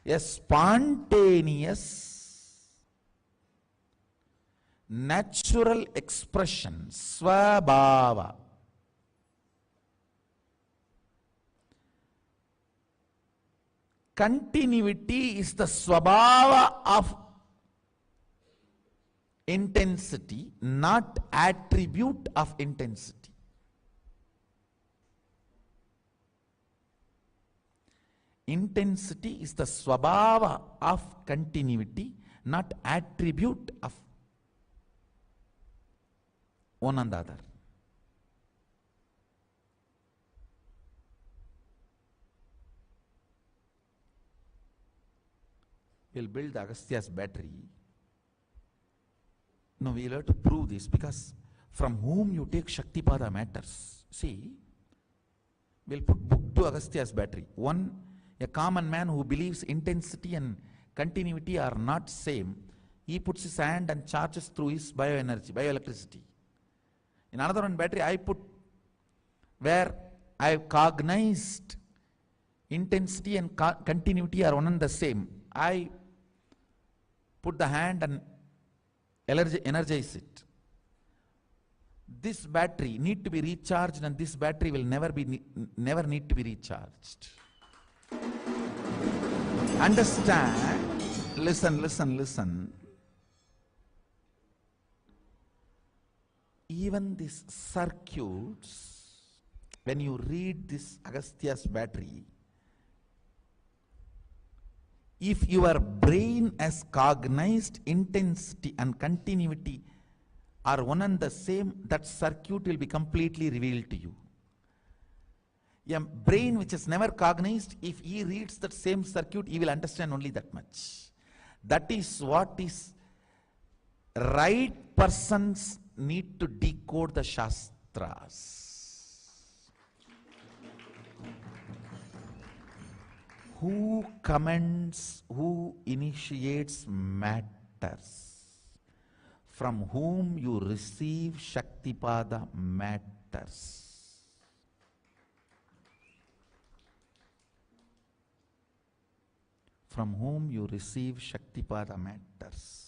A spontaneous, natural expression, swabhava. Continuity is the swabhava of intensity, not attribute of intensity. Intensity is the swabhava of continuity, not attribute of one and the other. We'll build the Agastya's battery. No, we'll have to prove this because from whom you take Shaktipada matters. See, we'll put book to Agastya's battery. One, a common man who believes intensity and continuity are not same, he puts his hand and charges through his bioenergy, bioelectricity. In another one battery I put where I have cognized intensity and continuity are one and the same. I put the hand and energize it. This battery need to be recharged and this battery will never need to be recharged. Understand? Listen. Even these circuits, when you read this Agastya's battery, if your brain has cognized intensity and continuity are one and the same, that circuit will be completely revealed to you. A brain which has never cognized, if he reads that same circuit, he will understand only that much. That is what is right persons need to decode the Shastras. Who commends, who initiates matters. From whom you receive Shaktipada matters. From whom you receive Shaktipada matters.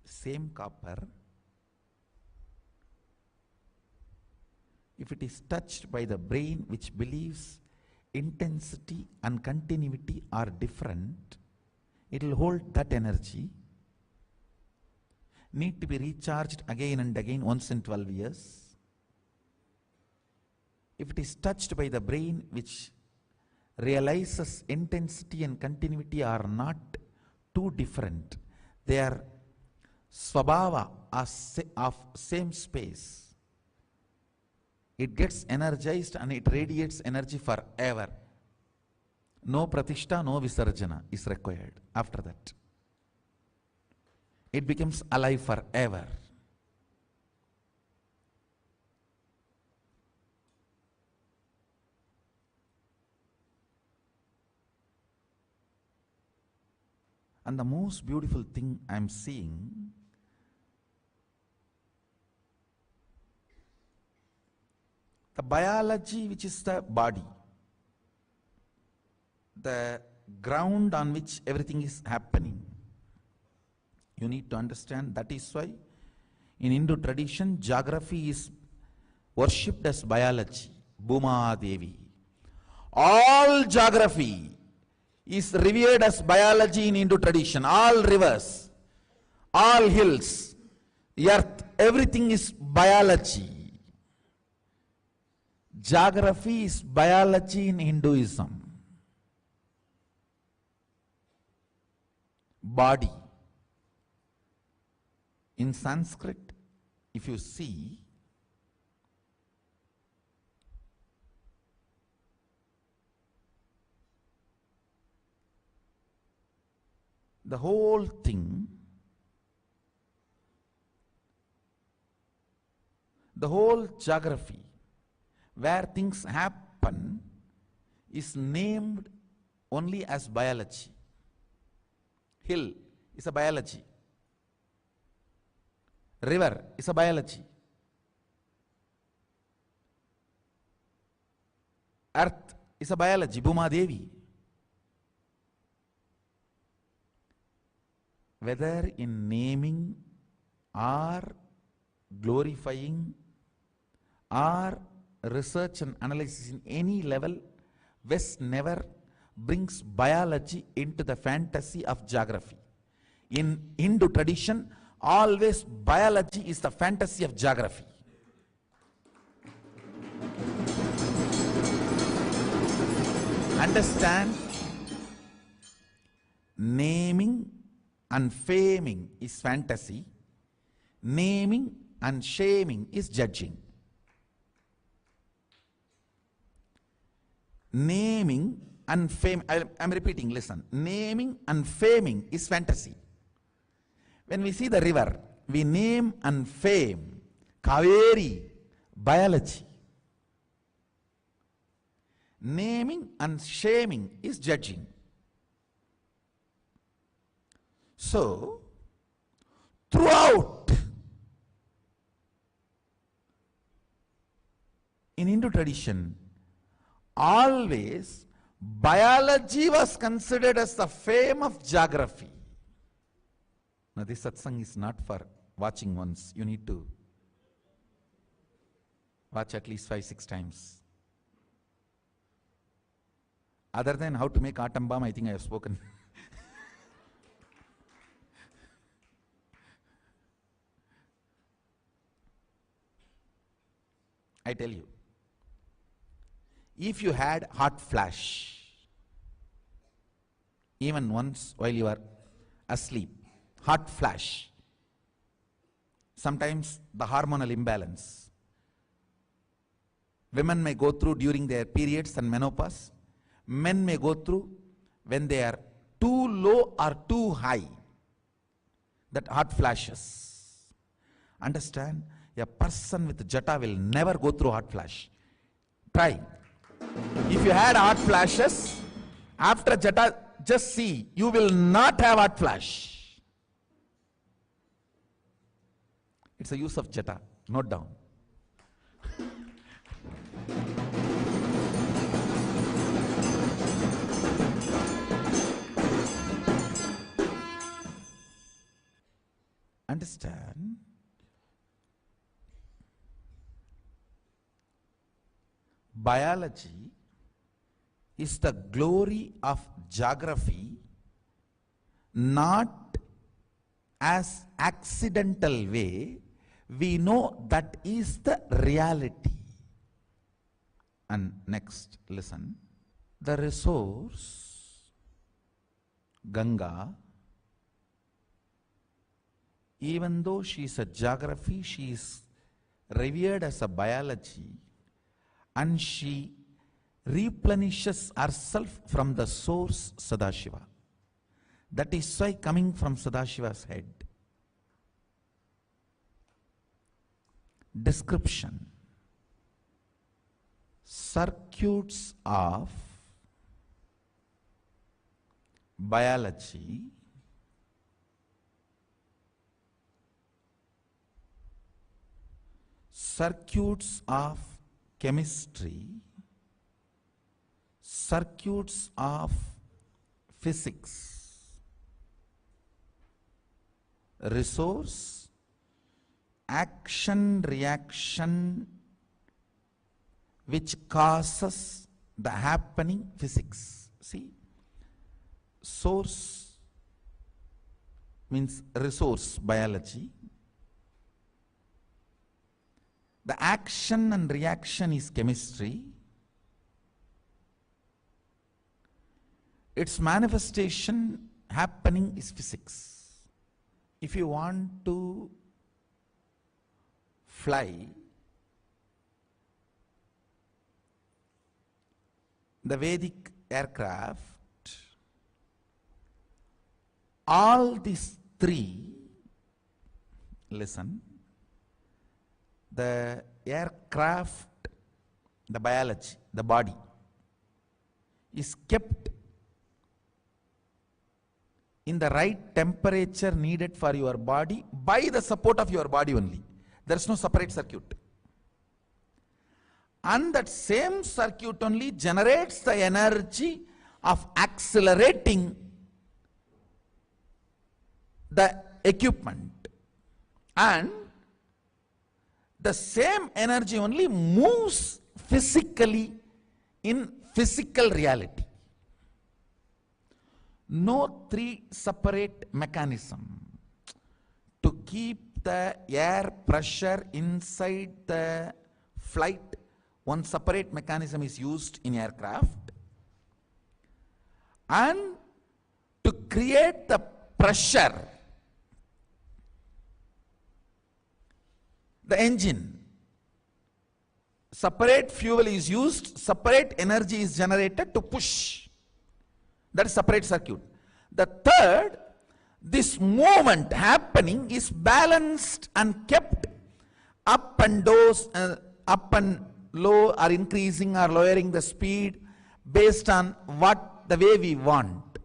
Same copper, if it is touched by the brain which believes intensity and continuity are different, it will hold that energy, need to be recharged again and again once in 12 years. If it is touched by the brain which realizes intensity and continuity are not too different, they are swabhava of same space, it gets energized and it radiates energy forever. No pratishta, no visarjana is required after that. It becomes alive forever. And the most beautiful thing I am seeing, the biology which is the body, the ground on which everything is happening. You need to understand that is why in Hindu tradition geography is worshipped as biology, Bhuma Devi. All geography is revered as biology in Hindu tradition. All rivers, all hills, earth, everything is biology. Geography is biology in Hinduism. Body. In Sanskrit, if you see, the whole thing, the whole geography, where things happen, is named only as biology. Hill is a biology. River is a biology. Earth is a biology, Bhuma Devi. Whether in naming or glorifying or research and analysis in any level, West never brings biology into the fantasy of geography. In Hindu tradition, always biology is the fantasy of geography. Understand? Naming and faming is fantasy. Naming and shaming is judging. Naming and fame, I'm repeating, listen. Naming and faming is fantasy. When we see the river, we name and fame. Kaveri, biology. Naming and shaming is judging. So, throughout in Hindu tradition, always biology was considered as the fame of geography. Now this satsang is not for watching once. You need to watch at least 5-6 times. Other than how to make atom bomb, I think I have spoken. I tell you, if you had hot flash, even once while you are asleep, hot flash, sometimes the hormonal imbalance, women may go through during their periods and menopause, men may go through when they are too low or too high, that hot flashes. Understand? A person with jata will never go through hot flash. Try. If you had hot flashes, after jata, just see, you will not have hot flash. It's a use of jata. Note down. Understand? biology is the glory of geography, not as accidental way. We know that is the reality. And next, listen. The resource, Ganga, even though she is a geography, she is revered as a biology, and she replenishes herself from the source Sadashiva. That is why coming from Sadashiva's head. Description. Circuits of biology, circuits of chemistry, circuits of physics, resource, action, reaction, which causes the happening physics. See, source means resource, biology. The action and reaction is chemistry. Its manifestation happening is physics. If you want to fly, the Vedic aircraft, all these three, listen, the aircraft, the biology, the body, is kept in the right temperature needed for your body by the support of your body only. There is no separate circuit. And that same circuit only generates the energy of accelerating the equipment. And the same energy only moves physically in physical reality. No three separate mechanism to keep the air pressure inside the flight. One separate mechanism is used in aircraft, and to create the pressure, the engine, separate fuel is used, separate energy is generated to push. That is separate circuit. The third, this movement happening is balanced and kept up and low, or increasing or lowering the speed based on the way we want.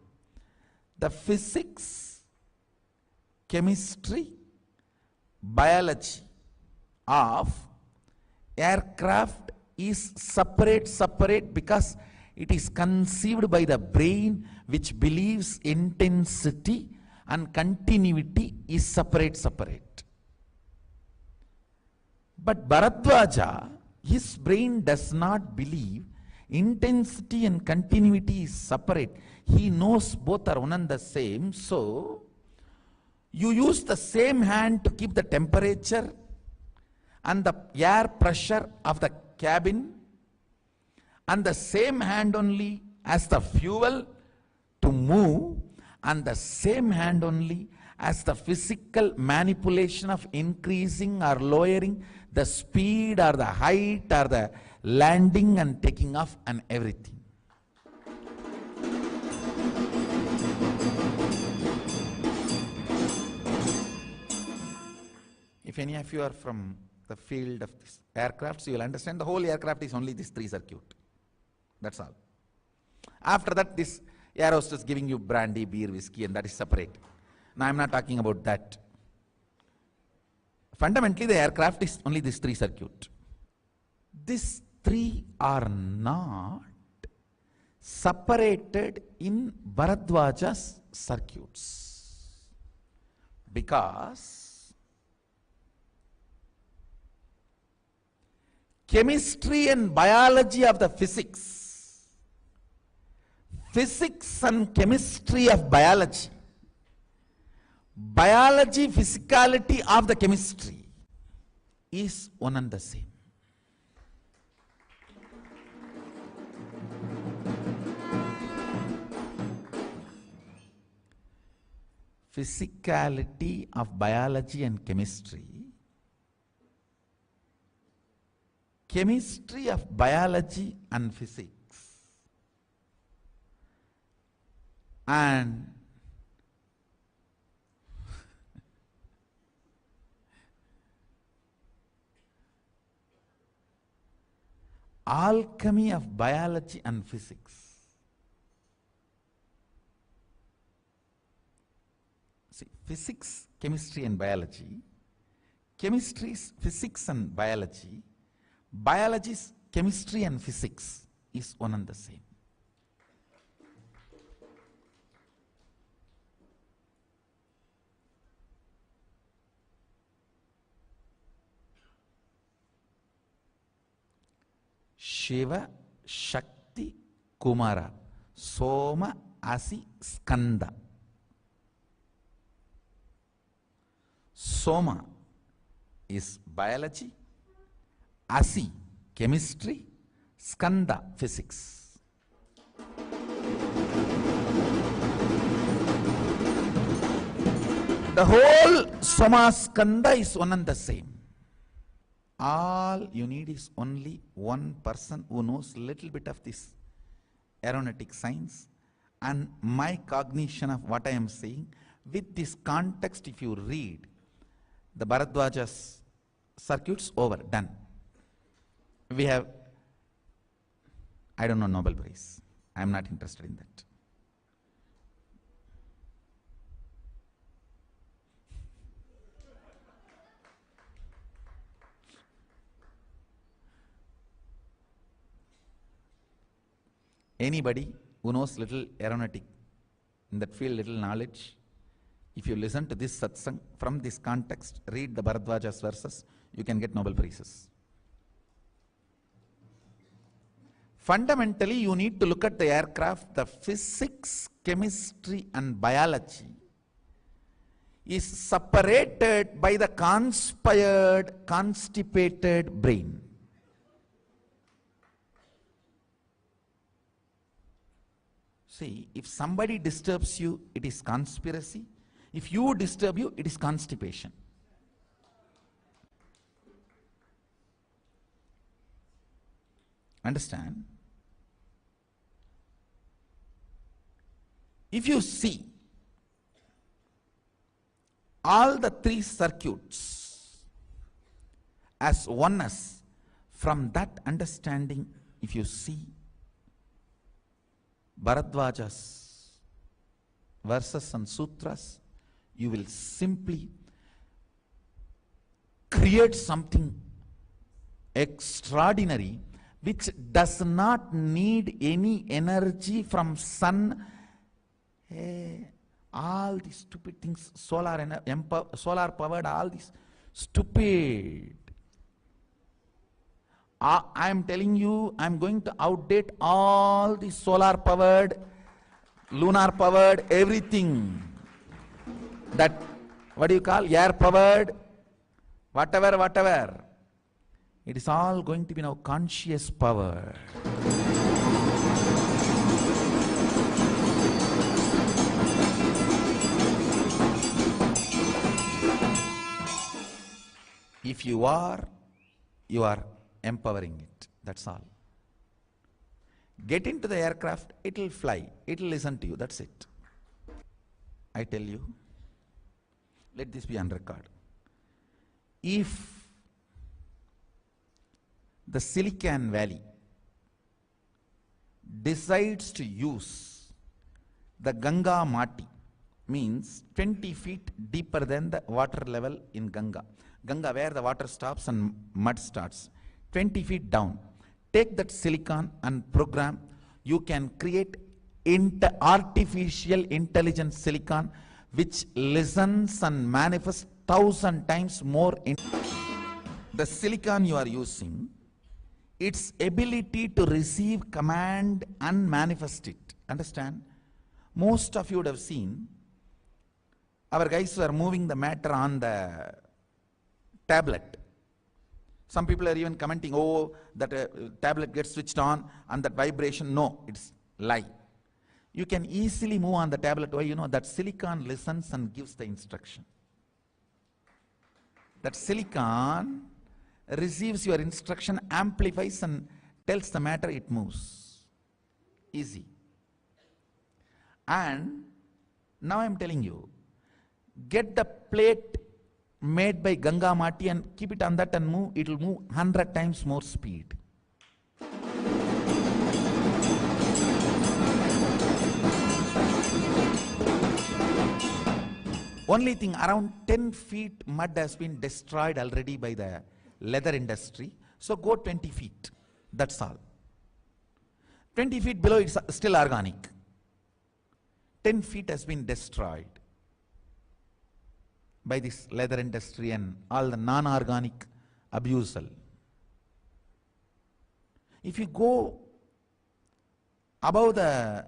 The physics, chemistry, biology of aircraft is separate because it is conceived by the brain, which believes intensity and continuity is separate. But Bharadwaja, his brain does not believe intensity and continuity is separate. He knows both are one and the same. So you use the same hand to keep the temperature and the air pressure of the cabin, and the same hand only as the fuel to move, and the same hand only as the physical manipulation of increasing or lowering the speed or the height or the landing and taking off and everything. If any of you are from the field of this aircraft, you will understand the whole aircraft is only this three circuit. That's all. After that, this air hostess giving you brandy, beer, whiskey, and that is separate. Now I am not talking about that. Fundamentally, the aircraft is only this three circuit. These three are not separated in Bharadwaja's circuits, because chemistry and biology of the physics, physics and chemistry of biology, biology, physicality of the chemistry is one and the same. Physicality of biology and chemistry, chemistry of biology and physics, and alchemy of biology and physics. See, physics, chemistry and biology, chemistry is physics and biology, biology is chemistry and physics is one and the same. Shiva, Shakti, Kumara, Soma, Asi, Skanda. Soma is biology, Asi chemistry, Skanda physics. The whole Soma Skanda is one and the same. All you need is only one person who knows little bit of this aeronautic science and my cognition of what I am saying. With this context, if you read the Bharadwaja's circuits, over, done. We have, I don't know, Nobel Prize. I am not interested in that. Anybody who knows little aeronautic, in that field little knowledge, if you listen to this satsang from this context, read the Bharadwaja's verses, you can get Nobel Prizes. Fundamentally, you need to look at the aircraft. The physics, chemistry and biology is separated by the constipated brain. See, if somebody disturbs you, it is conspiracy. If you disturb you, it is constipation. Understand? If you see all the three circuits as oneness, from that understanding, if you see Bharadwaja's verses and sutras, you will simply create something extraordinary which does not need any energy from sun. All these stupid things, solar powered, all these stupid. I am telling you, I am going to outdate all the solar powered, lunar powered, everything. That, what do you call, air powered, whatever. It is all going to be now conscious power. If you are empowering it. That's all. Get into the aircraft, it will fly, it will listen to you, that's it. I tell you, let this be on record. If the Silicon Valley decides to use the Ganga Mati, means 20 feet deeper than the water level in Ganga. Ganga, where the water stops and mud starts. 20 feet down. Take that silicon and program. You can create artificial intelligence silicon which listens and manifests 1,000 times more. The silicon you are using its ability to receive command and manifest it. Understand? Most of you would have seen our guys were moving the matter on the tablet. Some people are even commenting, oh, that tablet gets switched on and that vibration. No, it's lie. You can easily move on the tablet. Why? You know that silicon listens and gives the instruction. That silicon receives your instruction, amplifies and tells the matter, it moves. Easy. And now I am telling you, get the plate made by Ganga Mati and keep it on that and move, it will move 100 times more speed. Only thing, around 10 feet mud has been destroyed already by the leather industry. So go 20 feet. That's all. 20 feet below it's still organic. 10 feet has been destroyed by this leather industry and all the non-organic abusal. If you go above the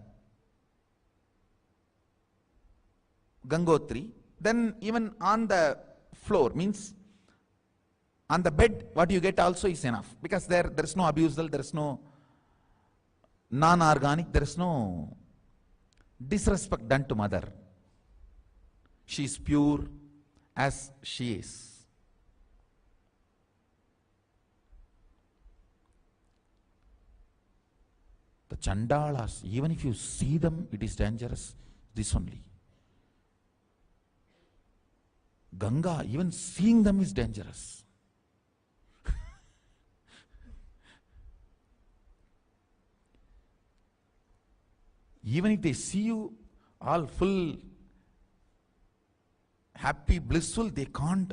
Gangotri, then even on the floor, means on the bed, what you get also is enough, because there is no abusal, there is no non-organic, there is no disrespect done to mother. She is pure as she is. The Chandalas, even if you see them, it is dangerous. This only. Ganga, even seeing them is dangerous. Even if they see you all full, happy, blissful, they can't.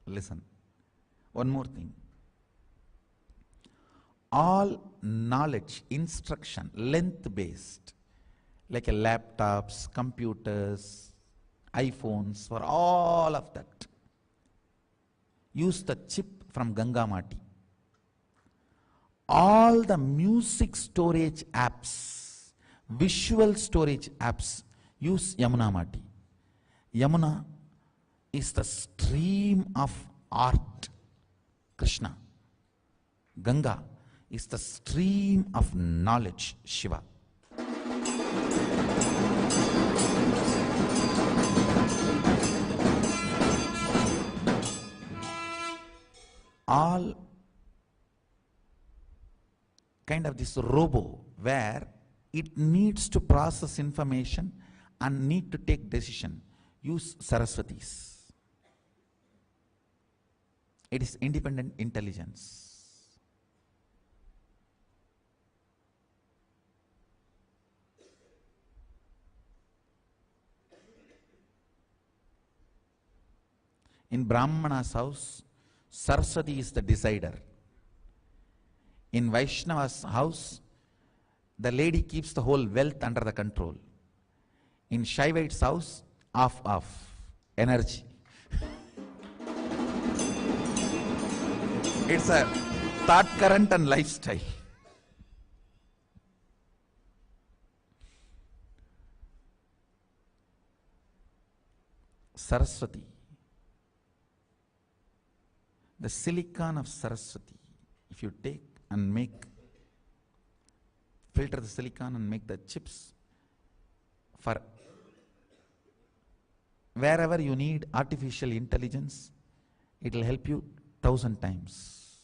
Listen, one more thing. All knowledge, instruction, length-based, like laptops, computers, iPhones, for all of that, use the chip from Ganga Mati. All the music storage apps, visual storage apps, use Yamuna Mati. Yamuna is the stream of art, Krishna. Ganga is the stream of knowledge, Shiva. All kind of this robo where it needs to process information and need to take decision, use Saraswatis. It is independent intelligence. In Brahmana's house, Saraswati is the decider. In Vaishnava's house, the lady keeps the whole wealth under the control. In Shaivite's house, off, energy. It's a thought current and lifestyle. Saraswati. The silicon of Saraswati, if you take and filter the silicon and make the chips for wherever you need artificial intelligence, it will help you 1,000 times.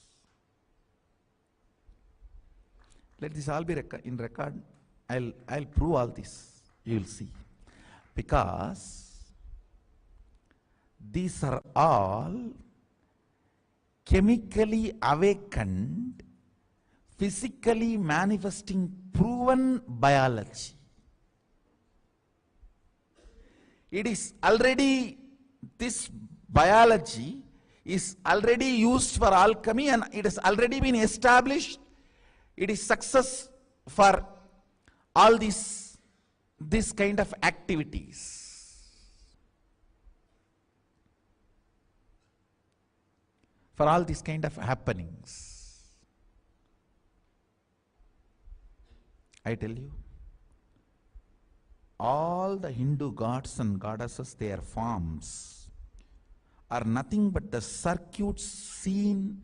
Let this all be in record. I'll prove all this. You will see. Because these are all chemically awakened, physically manifesting proven biology. It is already, this biology is already used for alchemy and it has already been established. It is success for all this kind of activities. for all these kind of happenings. I tell you, all the Hindu gods and goddesses, their forms are nothing but the circuits seen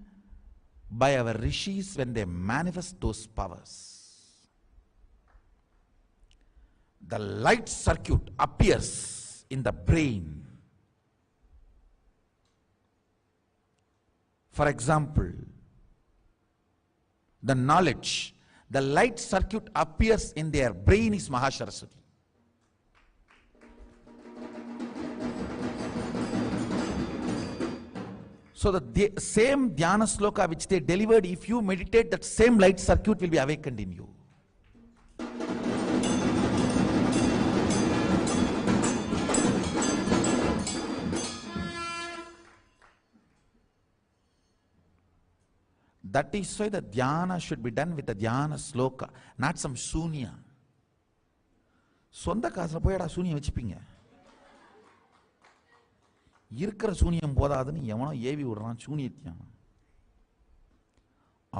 by our rishis when they manifest those powers. The light circuit appears in the brain. For example, the knowledge, the light circuit appears in their brain is Mahasaraswati. So the same dhyana sloka which they delivered, if you meditate, that same light circuit will be awakened in you. That is why the dhyana should be done with the dhyana sloka, not some shunya. சொந்த காசுல போயடா சூனியம் வச்சுப்பீங்க. இருக்கிற சூனியம் போதாதுன்னு எவனோ AV விடுறான் சூனியத்தியம்.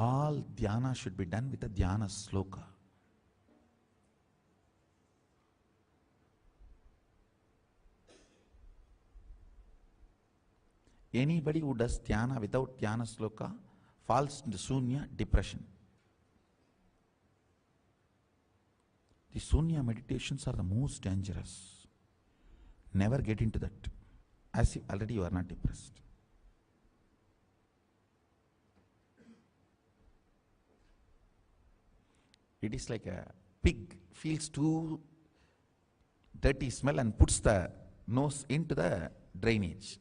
All dhyana should be done with the dhyana sloka. Anybody who does dhyana without dhyana sloka falls into shunya, depression. The shunya meditations are the most dangerous. Never get into that, as if already you are not depressed. It is like a pig feels too dirty smell and puts the nose into the drainage.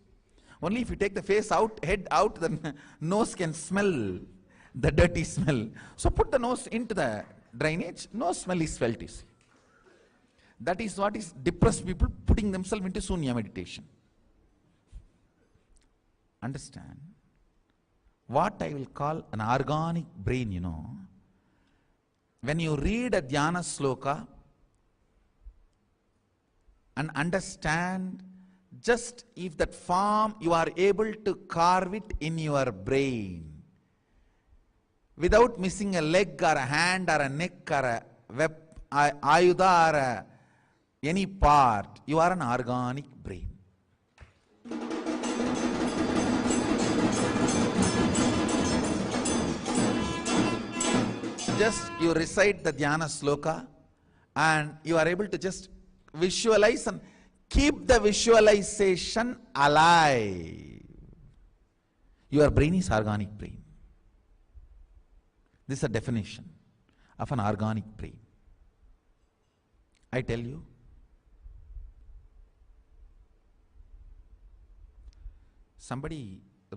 Only if you take the face out, head out, the nose can smell the dirty smell. So put the nose into the drainage, no smell is felt. That is what is depressed people putting themselves into shunya meditation. Understand? What I will call an organic brain, you know. When you read a dhyana sloka and understand, just if that form you are able to carve it in your brain without missing a leg or a hand or a neck or a ayuda or any part, you are an organic brain. Just you recite the dhyana sloka and you are able to just visualize and keep the visualization alive. Your brain is organic brain. This is a definition of an organic brain. I tell you, somebody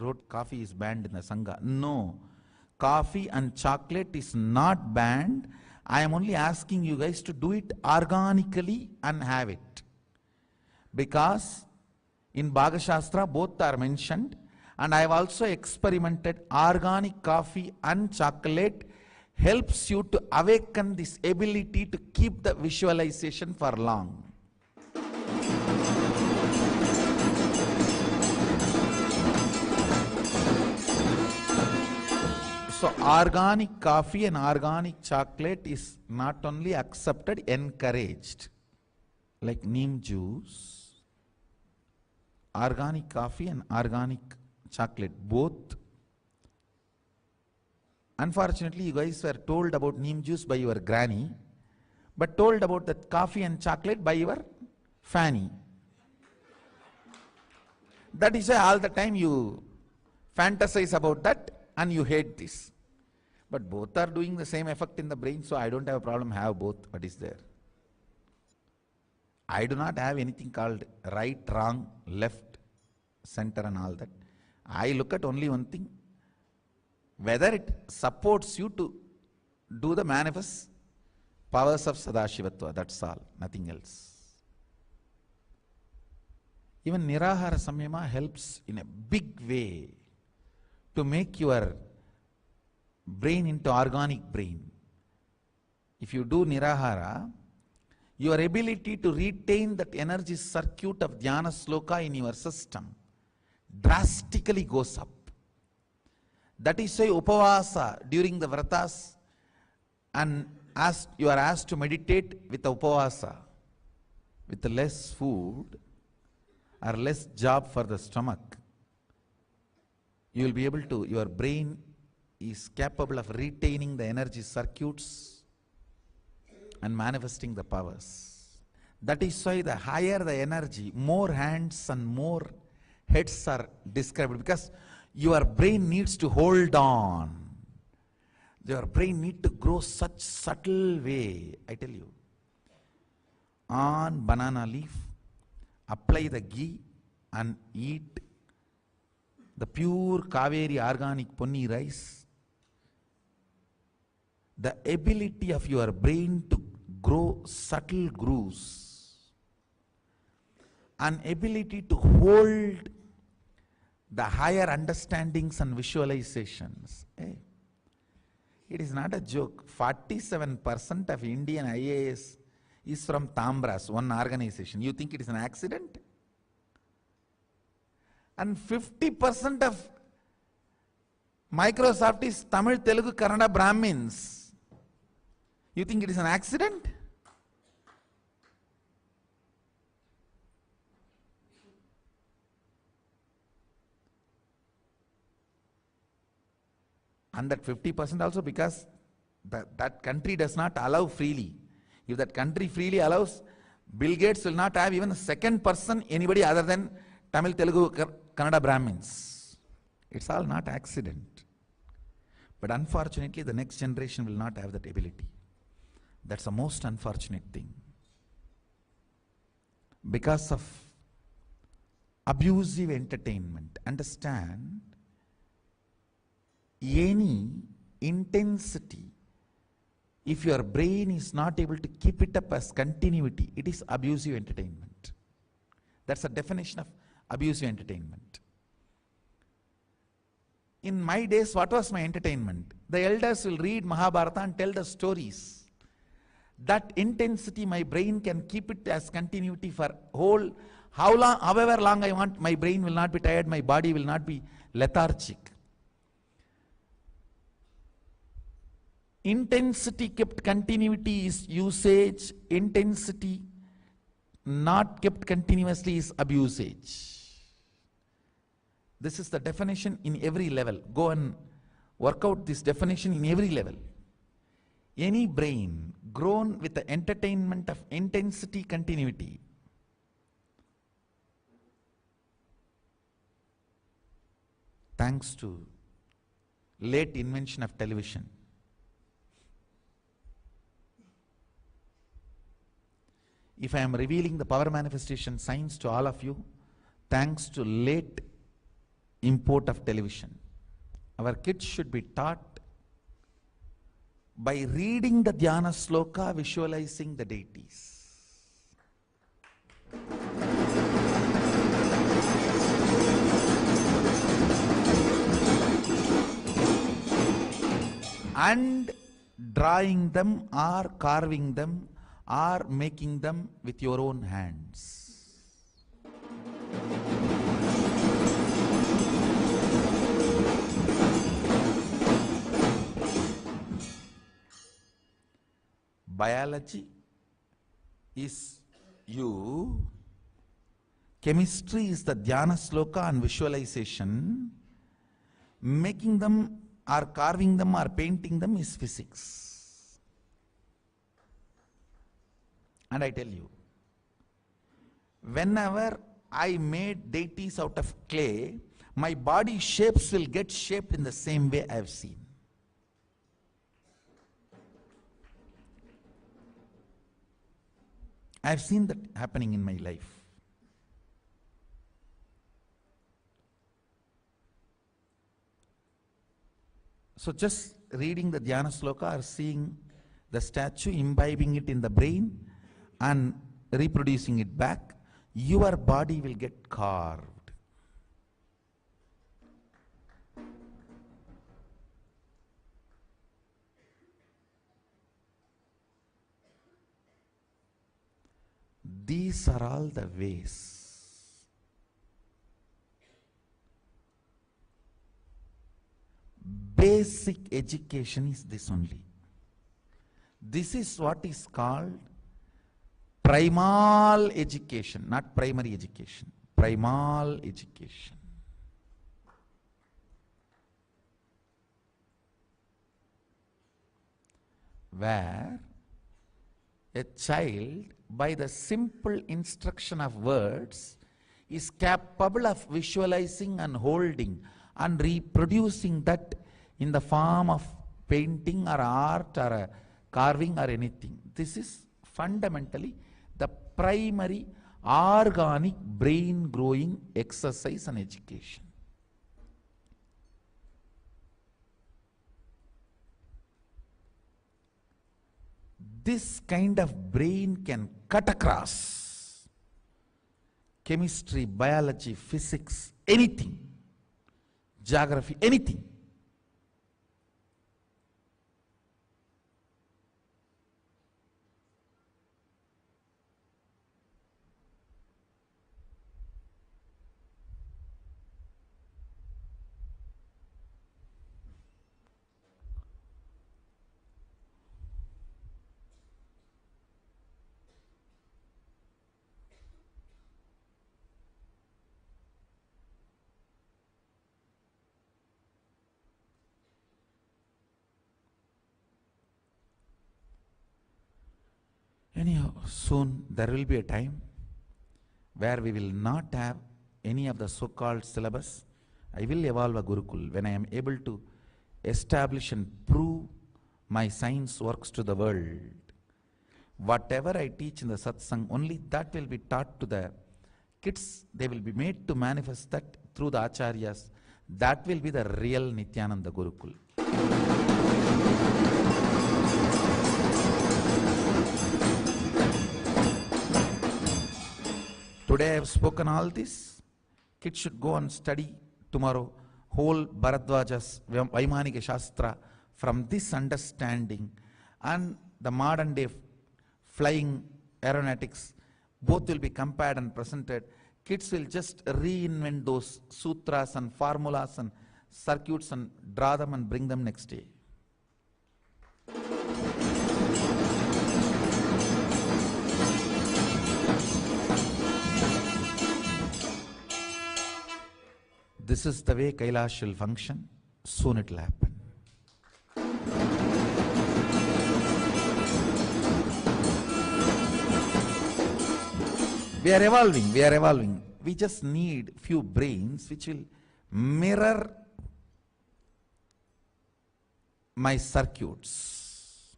wrote coffee is banned in the Sangha. No, coffee and chocolate is not banned. I am only asking you guys to do it organically and have it. Because in Bhaga Shastra both are mentioned, and I have also experimented organic coffee and chocolate helps you to awaken this ability to keep the visualization for long. So organic coffee and organic chocolate is not only accepted, encouraged. Like neem juice, organic coffee and organic chocolate, both. Unfortunately, you guys were told about neem juice by your granny, but told about that coffee and chocolate by your fanny. That is why all the time you fantasize about that and you hate this. But both are doing the same effect in the brain, so I don't have a problem, have both. What is there? I do not have anything called right, wrong, left, center and all that. I look at only one thing, whether it supports you to do the manifest powers of Sadashivatva, that's all, nothing else. Even Nirahara Samyama helps in a big way to make your brain into organic brain. If you do Nirahara, your ability to retain that energy circuit of dhyana sloka in your system drastically goes up. That is why upavasa during the vratas, and as you are asked to meditate with the upavasa, with less food or less job for the stomach, you will be able to, your brain is capable of retaining the energy circuits and manifesting the powers. That is why the higher the energy, more hands and more heads are described, because your brain needs to hold on. Your brain needs to grow such subtle way, I tell you. On banana leaf, apply the ghee and eat the pure Kaveri organic ponni rice. The ability of your brain to grow subtle grooves, an ability to hold the higher understandings and visualizations. It is not a joke. 47% of Indian IAS is from Tambras, one organization. You think it is an accident? And 50% of Microsoft is Tamil, Telugu, Kannada Brahmins. You think it is an accident? And that 50% also because that country does not allow freely. If that country freely allows, Bill Gates will not have even a second person, anybody other than Tamil, Telugu, Kannada Brahmins. It's all not accident. But unfortunately, the next generation will not have that ability. That's the most unfortunate thing. Because of abusive entertainment. Understand, any intensity, if your brain is not able to keep it up as continuity, it is abusive entertainment. That's the definition of abusive entertainment. In my days, what was my entertainment? The elders will read Mahabharata and tell the stories. That intensity, my brain can keep it as continuity for however long I want. My brain will not be tired, my body will not be lethargic. Intensity kept continuity is usage. Intensity not kept continuously is abusage. This is the definition in every level. Go and work out this definition in every level. Any brain grown with the entertainment of intensity continuity thanks to late invention of television. If I am revealing the power manifestation science to all of you, thanks to late import of television. Our kids should be taught by reading the Dhyana Sloka, visualizing the deities. And drawing them or carving them or making them with your own hands. Biology is you, chemistry is the Dhyana Sloka and visualization, making them or carving them or painting them is physics. And I tell you, whenever I made deities out of clay, my body shapes will get shaped in the same way I have seen. I have seen that happening in my life. So just reading the Dhyana Sloka or seeing the statue, imbibing it in the brain and reproducing it back, your body will get carved. These are all the ways. basic education is this only. This is what is called primal education, not primary education, primal education. Where a child, by the simple instruction of words, is capable of visualizing and holding and reproducing that in the form of painting or art or a carving or anything. This is fundamentally the primary organic brain growing exercise and education. This kind of brain can cut across chemistry, biology, physics, anything, geography, anything. Anyhow, soon there will be a time where we will not have any of the so-called syllabus. I will evolve a Gurukul when I am able to establish and prove my science works to the world. Whatever I teach in the satsang, only that will be taught to the kids. They will be made to manifest that through the acharyas. That will be the real Nithyananda Gurukul. Today I have spoken all this. Kids should go and study tomorrow whole Bharadwaja's Vaimanika Shastra from this understanding, and the modern day flying aeronautics, both will be compared and presented. Kids will just reinvent those sutras and formulas and circuits and draw them and bring them next day. This is the way Kailash will function. Soon it will happen. We are evolving, we are evolving. We just need few brains which will mirror my circuits.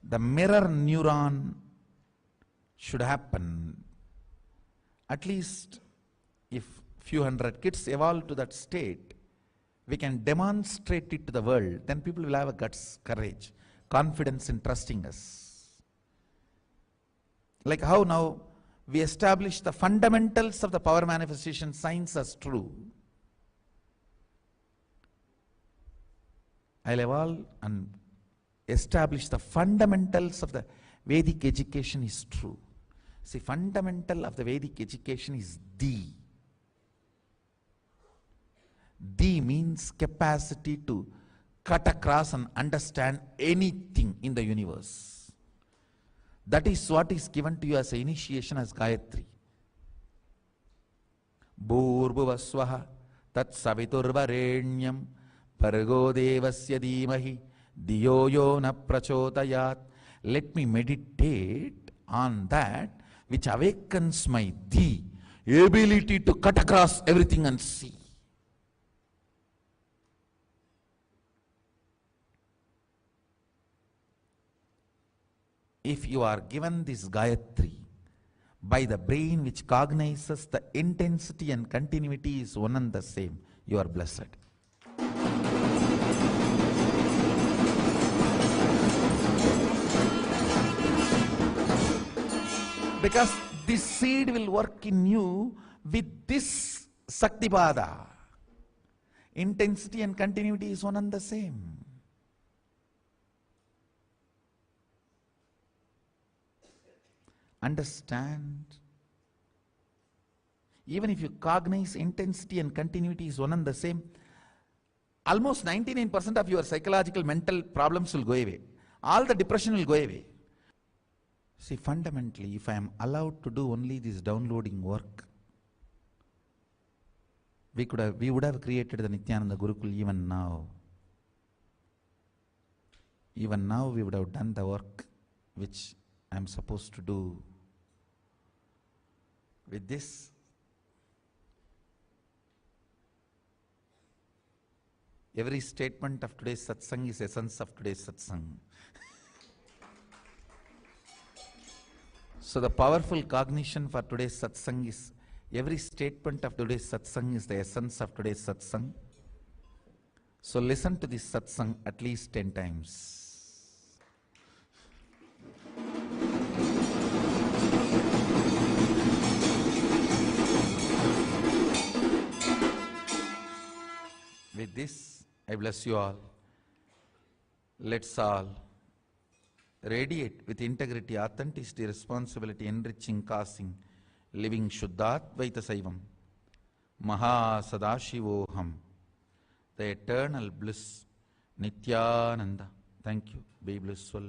The mirror neuron should happen. At least if few hundred kids evolve to that state, we can demonstrate it to the world, then people will have a guts, courage, confidence in trusting us. Like how now we establish the fundamentals of the power manifestation science as true. I'll evolve and establish the fundamentals of the Vedic education is true. See, fundamental of the Vedic education is D. D means capacity to cut across and understand anything in the universe. That is what is given to you as an initiation as Gayatri. Bhurbhuvaswaha tat saviturvarenyam pargo devasya dhimahi diyo yo na prachodayat. Let me meditate on that which awakens my D, ability to cut across everything and see. If you are given this Gayatri by the brain which cognizes the intensity and continuity is one and the same, you are blessed. Because this seed will work in you with this Saktipada. Intensity and continuity is one and the same. Understand? Even if you cognize intensity and continuity is one and the same, almost 99% of your psychological mental problems will go away. All the depression will go away. See, fundamentally, if I am allowed to do only this downloading work, we would have created the Nithyananda Gurukul even now. Even now we would have done the work which I am supposed to do. With this, every statement of today's satsang is essence of today's satsang. So the powerful cognition for today's satsang is, every statement of today's satsang is the essence of today's satsang. So listen to this satsang at least 10 times. With this, I bless you all. Let's all radiate with integrity, authenticity, responsibility, enriching, causing, living Shuddhadvaita Saivam, Mahasadashivoham, the eternal bliss, Nithyananda. Thank you. Be blissful.